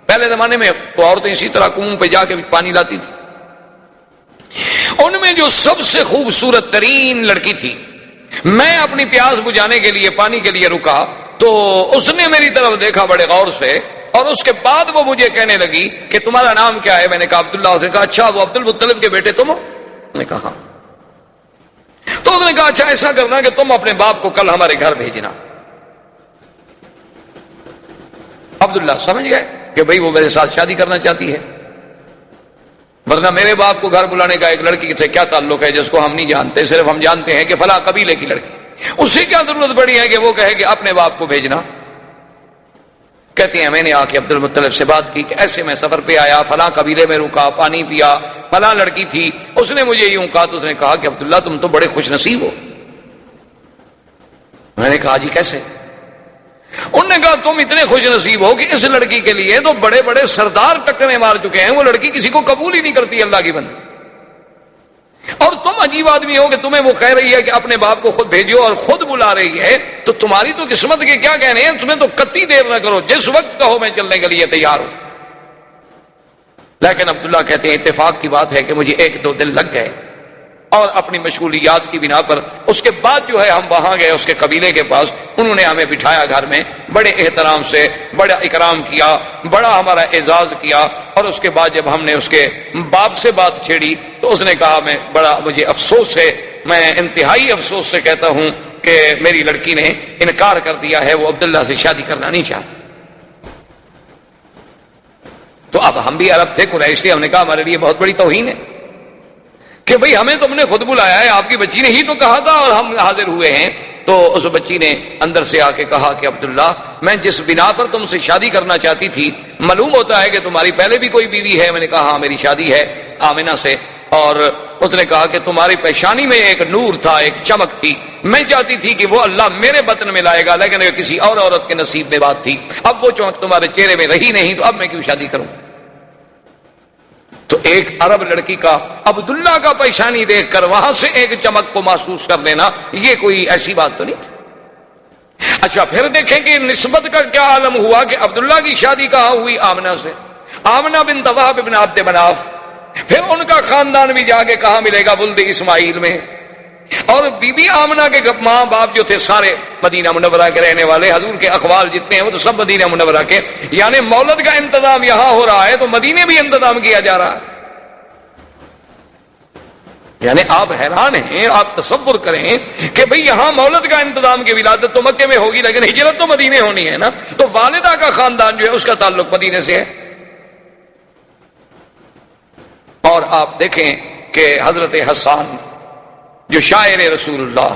پہلے زمانے میں تو عورتیں اسی طرح کنویں پہ جا کے پانی لاتی تھی. ان میں جو سب سے خوبصورت ترین لڑکی تھی, میں اپنی پیاس بجھانے کے لیے پانی کے لیے رکا تو اس نے میری طرف دیکھا بڑے غور سے, اور اس کے بعد وہ مجھے کہنے لگی کہ تمہارا نام کیا ہے. میں نے کہا عبداللہ. اس نے کہا اچھا وہ عبد المطلب کے بیٹے تم ہو؟ میں نے کہا. تو اس نے کہا اچھا ایسا کرنا کہ تم اپنے باپ کو کل ہمارے گھر بھیجنا. عبداللہ سمجھ گئے کہ بھئی وہ میرے ساتھ شادی کرنا چاہتی ہے, ورنہ میرے باپ کو گھر بلانے کا ایک لڑکی سے کیا تعلق ہے جس کو ہم نہیں جانتے, صرف ہم جانتے ہیں کہ فلاں قبیلے کی لڑکی, اس سے کیا ضرورت پڑی ہے کہ وہ کہے کہ اپنے باپ کو بھیجنا. کہتے ہیں میں نے آ کے عبد المطلب سے بات کی کہ ایسے میں سفر پہ آیا, فلاں قبیلے میں رکا, پانی پیا, فلاں لڑکی تھی. اس نے مجھے یوں کہا, تو اس نے کہا کہ عبداللہ تم تو بڑے خوش نصیب ہو. میں نے کہا جی کیسے؟ انہوں نے کہا تم اتنے خوش نصیب ہو کہ اس لڑکی کے لیے تو بڑے بڑے سردار ٹکریں مار چکے ہیں, وہ لڑکی کسی کو قبول ہی نہیں کرتی اللہ کی بندی. اور تم عجیب آدمی ہو کہ تمہیں وہ کہہ رہی ہے کہ اپنے باپ کو خود بھیجو اور خود بلا رہی ہے, تو تمہاری تو قسمت کے کیا کہنے ہیں, تمہیں تو کتی دیر نہ کرو, جس وقت کہو میں چلنے کے لیے تیار ہوں. لیکن عبداللہ کہتے ہیں اتفاق کی بات ہے کہ مجھے 1-2 دن لگ گئے, اور اپنی مشغولیات کی بنا پر اس کے بعد جو ہے ہم وہاں گئے اس کے قبیلے کے پاس. انہوں نے ہمیں بٹھایا گھر میں, بڑے احترام سے بڑا اکرام کیا, بڑا ہمارا اعزاز کیا. اور اس کے بعد جب ہم نے اس کے باپ سے بات چھیڑی تو اس نے کہا مجھے افسوس ہے, میں انتہائی افسوس سے کہتا ہوں کہ میری لڑکی نے انکار کر دیا ہے, وہ عبداللہ سے شادی کرنا نہیں چاہتی. تو اب ہم بھی عرب تھے, قریش تھے, ہم نے کہا ہمارے لیے بہت بڑی توہین ہے کہ بھئی ہمیں تم نے خود بلایا ہے, آپ کی بچی نے ہی تو کہا تھا اور ہم حاضر ہوئے ہیں. تو اس بچی نے اندر سے آ کے کہا کہ عبداللہ میں جس بنا پر تم سے شادی کرنا چاہتی تھی, معلوم ہوتا ہے کہ تمہاری پہلے بھی کوئی بیوی ہے. میں نے کہا ہاں میری شادی ہے آمنہ سے. اور اس نے کہا کہ تمہاری پیشانی میں ایک نور تھا, ایک چمک تھی, میں چاہتی تھی کہ وہ اللہ میرے بطن میں لائے گا, لیکن کسی اور عورت کے نصیب میں بات تھی. اب وہ چمک تمہارے چہرے میں رہی نہیں, تو اب میں کیوں شادی کروں. تو ایک عرب لڑکی کا عبداللہ کا پیشانی دیکھ کر وہاں سے ایک چمک کو محسوس کر لینا, یہ کوئی ایسی بات تو نہیں تھی. اچھا پھر دیکھیں کہ نسبت کا کیا عالم ہوا کہ عبداللہ کی شادی کہاں ہوئی؟ آمنہ سے. آمنہ بنت وہب بن عبد مناف. پھر ان کا خاندان بھی جا کے کہاں ملے گا؟ ولد اسماعیل میں. اور بی بی آمنہ کے ماں باپ جو تھے سارے مدینہ منورہ کے رہنے والے, حضور کے اقوال جتنے ہیں وہ تو سب مدینہ منورہ کے. یعنی مولد کا انتظام یہاں ہو رہا ہے تو مدینے بھی انتظام کیا جا رہا ہے. یعنی آپ حیران ہیں, آپ تصور کریں کہ بھئی یہاں مولد کا انتظام کی ولادت تو مکے میں ہوگی, لیکن ہجرت تو مدینے ہونی ہے نا. تو والدہ کا خاندان جو ہے اس کا تعلق مدینے سے ہے. اور آپ دیکھیں کہ حضرت حسان جو شاعر رسول اللہ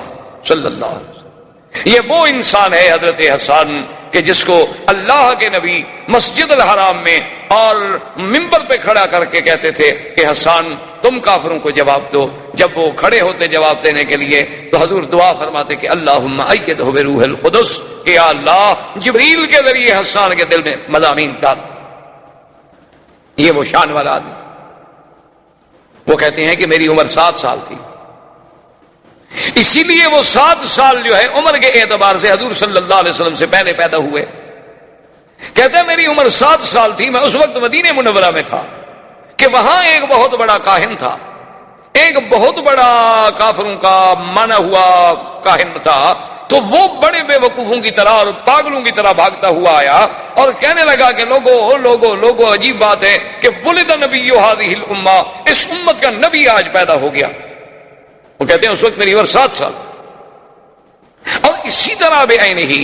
صلی اللہ علیہ وسلم, یہ وہ انسان ہے حضرت حسان کہ جس کو اللہ کے نبی مسجد الحرام میں اور منبر پہ کھڑا کر کے کہتے تھے کہ حسان تم کافروں کو جواب دو. جب وہ کھڑے ہوتے جواب دینے کے لیے تو حضور دعا فرماتے کہ اللہم ایدہ بروح القدس, کہ یا اللہ جبریل کے ذریعے حسان کے دل میں مضامین ڈال. یہ وہ شان والا آدمی. وہ کہتے ہیں کہ میری عمر 7 سال تھی, اسی لیے وہ 7 سال جو ہے عمر کے اعتبار سے حضور صلی اللہ علیہ وسلم سے پہلے پیدا ہوئے. کہتے ہیں میری عمر 7 سال تھی, میں اس وقت مدینہ منورہ میں تھا کہ وہاں ایک بہت بڑا کاہن تھا. ایک بہت بڑا کافروں کا مانا ہوا کاہن تھا، تو وہ بڑے بے وقوفوں کی طرح اور پاگلوں کی طرح بھاگتا ہوا آیا اور کہنے لگا کہ لوگو عجیب بات ہے کہ ولد نبی هذه الامہ، اس امت کا نبی آج پیدا ہو گیا۔ وہ کہتے ہیں اس وقت میری عمر 7 سال۔ اور اسی طرح بے عین ہی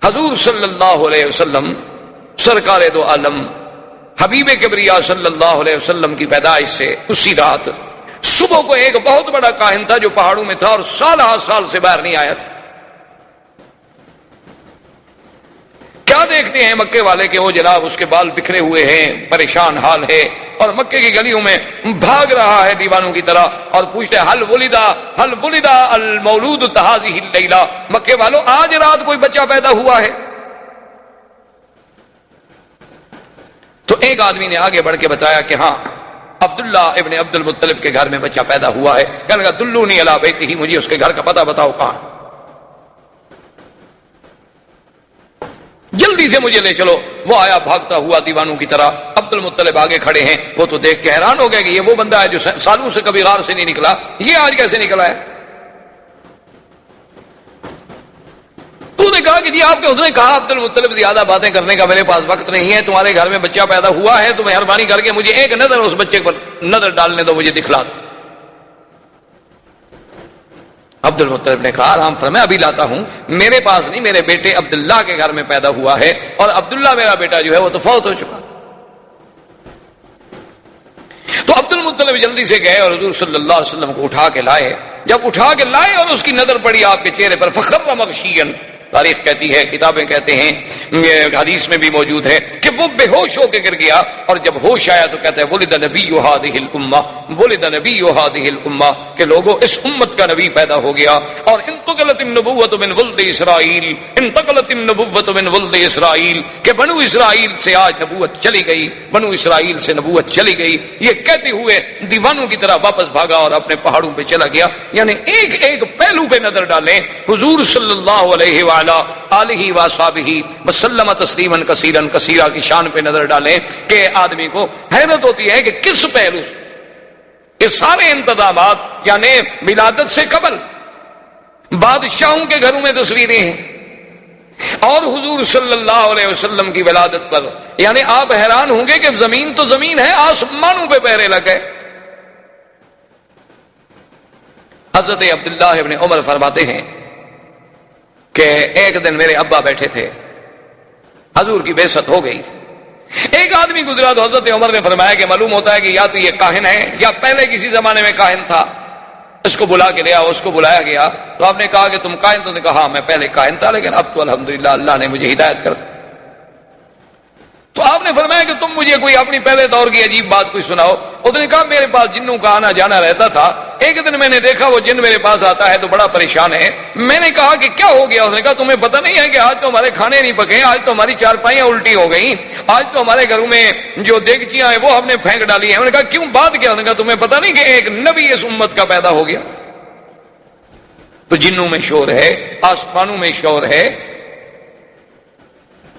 حضور صلی اللہ علیہ وسلم سرکار دو عالم حبیب کبریا صلی اللہ علیہ وسلم کی پیدائش سے اسی رات صبح کو ایک بہت بڑا کاہن تھا جو پہاڑوں میں تھا اور سال سے باہر نہیں آیا تھا۔ کیا دیکھتے ہیں مکے والے کہ وہ جناب اس کے بال بکھرے ہوئے ہیں، پریشان حال ہے، اور مکے کی گلیوں میں بھاگ رہا ہے دیوانوں کی طرح اور پوچھتے حل ولدا المولود هذه الليلہ، مکے والوں آج رات کوئی بچہ پیدا ہوا ہے؟ تو ایک آدمی نے آگے بڑھ کے بتایا کہ ہاں عبداللہ ابن عبد المطلب کے گھر میں بچہ پیدا ہوا ہے۔ کہنے لگا دلونی علی بیتہ، مجھے اس کے گھر کا پتہ بتاؤ کہاں، جلدی سے مجھے لے چلو۔ وہ آیا بھاگتا ہوا دیوانوں کی طرح، عبد المطلب آگے کھڑے ہیں، وہ تو دیکھ کے حیران ہو گئے کہ یہ وہ بندہ ہے جو سالوں سے کبھی غار سے نہیں نکلا، یہ آج کیسے نکلا ہے؟ تو نے کہا کہ جی آپ کے اس نے کہا عبد المطلب زیادہ باتیں کرنے کا میرے پاس وقت نہیں ہے، تمہارے گھر میں بچہ پیدا ہوا ہے تو مہربانی کر کے مجھے ایک نظر اس بچے پر نظر ڈالنے دو، مجھے دکھلا دو۔ عبد المطلب نے کہا آرام فرمائے، ابھی لاتا ہوں، میرے پاس نہیں، میرے بیٹے عبداللہ کے گھر میں پیدا ہوا ہے، اور عبداللہ میرا بیٹا جو ہے وہ تو فوت ہو چکا۔ تو عبد المطلب جلدی سے گئے اور حضور صلی اللہ علیہ وسلم کو اٹھا کے لائے۔ جب اٹھا کے لائے اور اس کی نظر پڑی آپ کے چہرے پر، فخر مغشیاً، تاریخ کہتی ہے، کتابیں کہتے ہیں، حدیث میں بھی موجود ہے کہ وہ بے ہوش ہو کے گر گیا، اور جب ہوش آیا تو کہتا ہے ولد نبی هذه الامہ، ولد نبی هذه الامہ، کہ لوگوں اس امت کا نبی پیدا ہو گیا۔ اور انتقلت النبوۃ من ولد اسرائیل، انتقلت النبوۃ من ولد اسرائیل، کہ بنو اسرائیل سے آج نبوت چلی گئی، بنو اسرائیل سے نبوت چلی گئی۔ یہ کہتے ہوئے دیوانوں کی طرح واپس بھاگا اور اپنے پہاڑوں پہ چلا گیا۔ یعنی ایک ایک پہلو پہ نظر ڈالیں، حضور صلی اللہ علیہ وآلہ آلہ وصحبہ وسلم تسلیما کثیرا کثیرا کی شان پہ نظر ڈالیں کہ آدمی کو حیرت ہوتی ہے کہ کس پہلو سے یہ سارے انتظامات، یعنی ولادت سے قبل بادشاہوں کے گھروں میں تصویریں ہیں، اور حضور صلی اللہ علیہ وسلم کی ولادت پر یعنی آپ حیران ہوں گے کہ زمین تو زمین ہے، آسمانوں پہ پہرے لگے۔ حضرت عبداللہ ابن عمر فرماتے ہیں کہ ایک دن میرے ابا بیٹھے تھے، حضور کی بعثت ہو گئی تھی، ایک آدمی گزرا تو حضرت عمر نے فرمایا کہ معلوم ہوتا ہے کہ یا تو یہ کاہن ہے یا پہلے کسی زمانے میں کاہن تھا، اس کو بلا کے لیا۔ اس کو بلایا گیا تو آپ نے کہا کہ تم کاہن؟ تو نے کہا ہاں میں پہلے کاہن تھا، لیکن اب تو الحمدللہ اللہ نے مجھے ہدایت کر دی۔ تو آپ نے فرمایا کہ تم مجھے کوئی اپنی پہلے دور کی عجیب بات کوئی سناؤ۔ اس نے کہا میرے پاس جنوں کا آنا جانا رہتا تھا، ایک دن میں نے دیکھا وہ جن میرے پاس آتا ہے تو بڑا پریشان ہے۔ میں نے کہا کہ کیا ہو گیا؟ اس نے کہا تمہیں پتہ نہیں ہے کہ آج تو ہمارے کھانے نہیں پکے، آج تو ہماری چارپائیاں الٹی ہو گئیں، آج تو ہمارے گھروں میں جو دیگچیاں ہیں وہ ہم نے پھینک ڈالی ہیں۔ میں نے کہا کیوں، بات کیا؟ اس نے کہا تمہیں پتہ نہیں کہ ایک نبی اس امت کا پیدا ہو گیا؟ تو جنوں میں شور ہے، آسمانوں میں شور ہے۔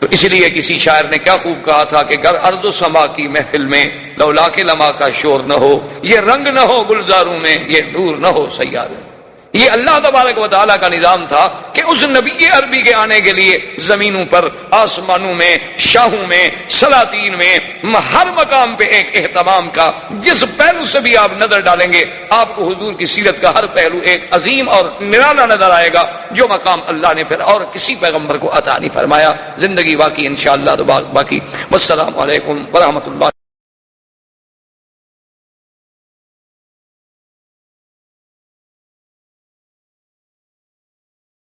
تو اس لیے کسی شاعر نے کیا خوب کہا تھا کہ گر ارض و سما کی محفل میں لولا کے لما کا شور نہ ہو، یہ رنگ نہ ہو گلزاروں میں، یہ نور نہ ہو سیاروں۔ یہ اللہ تبارک و تعالیٰ کا نظام تھا کہ اس نبی عربی کے آنے کے لیے زمینوں پر، آسمانوں میں، شاہوں میں، سلاطین میں، ہر مقام پہ ایک اہتمام کا، جس پہلو سے بھی آپ نظر ڈالیں گے آپ کو حضور کی سیرت کا ہر پہلو ایک عظیم اور نرالا نظر آئے گا، جو مقام اللہ نے پھر اور کسی پیغمبر کو عطا نہیں فرمایا۔ زندگی باقی انشاءاللہ تو باقی۔ والسلام علیکم ورحمۃ اللہ۔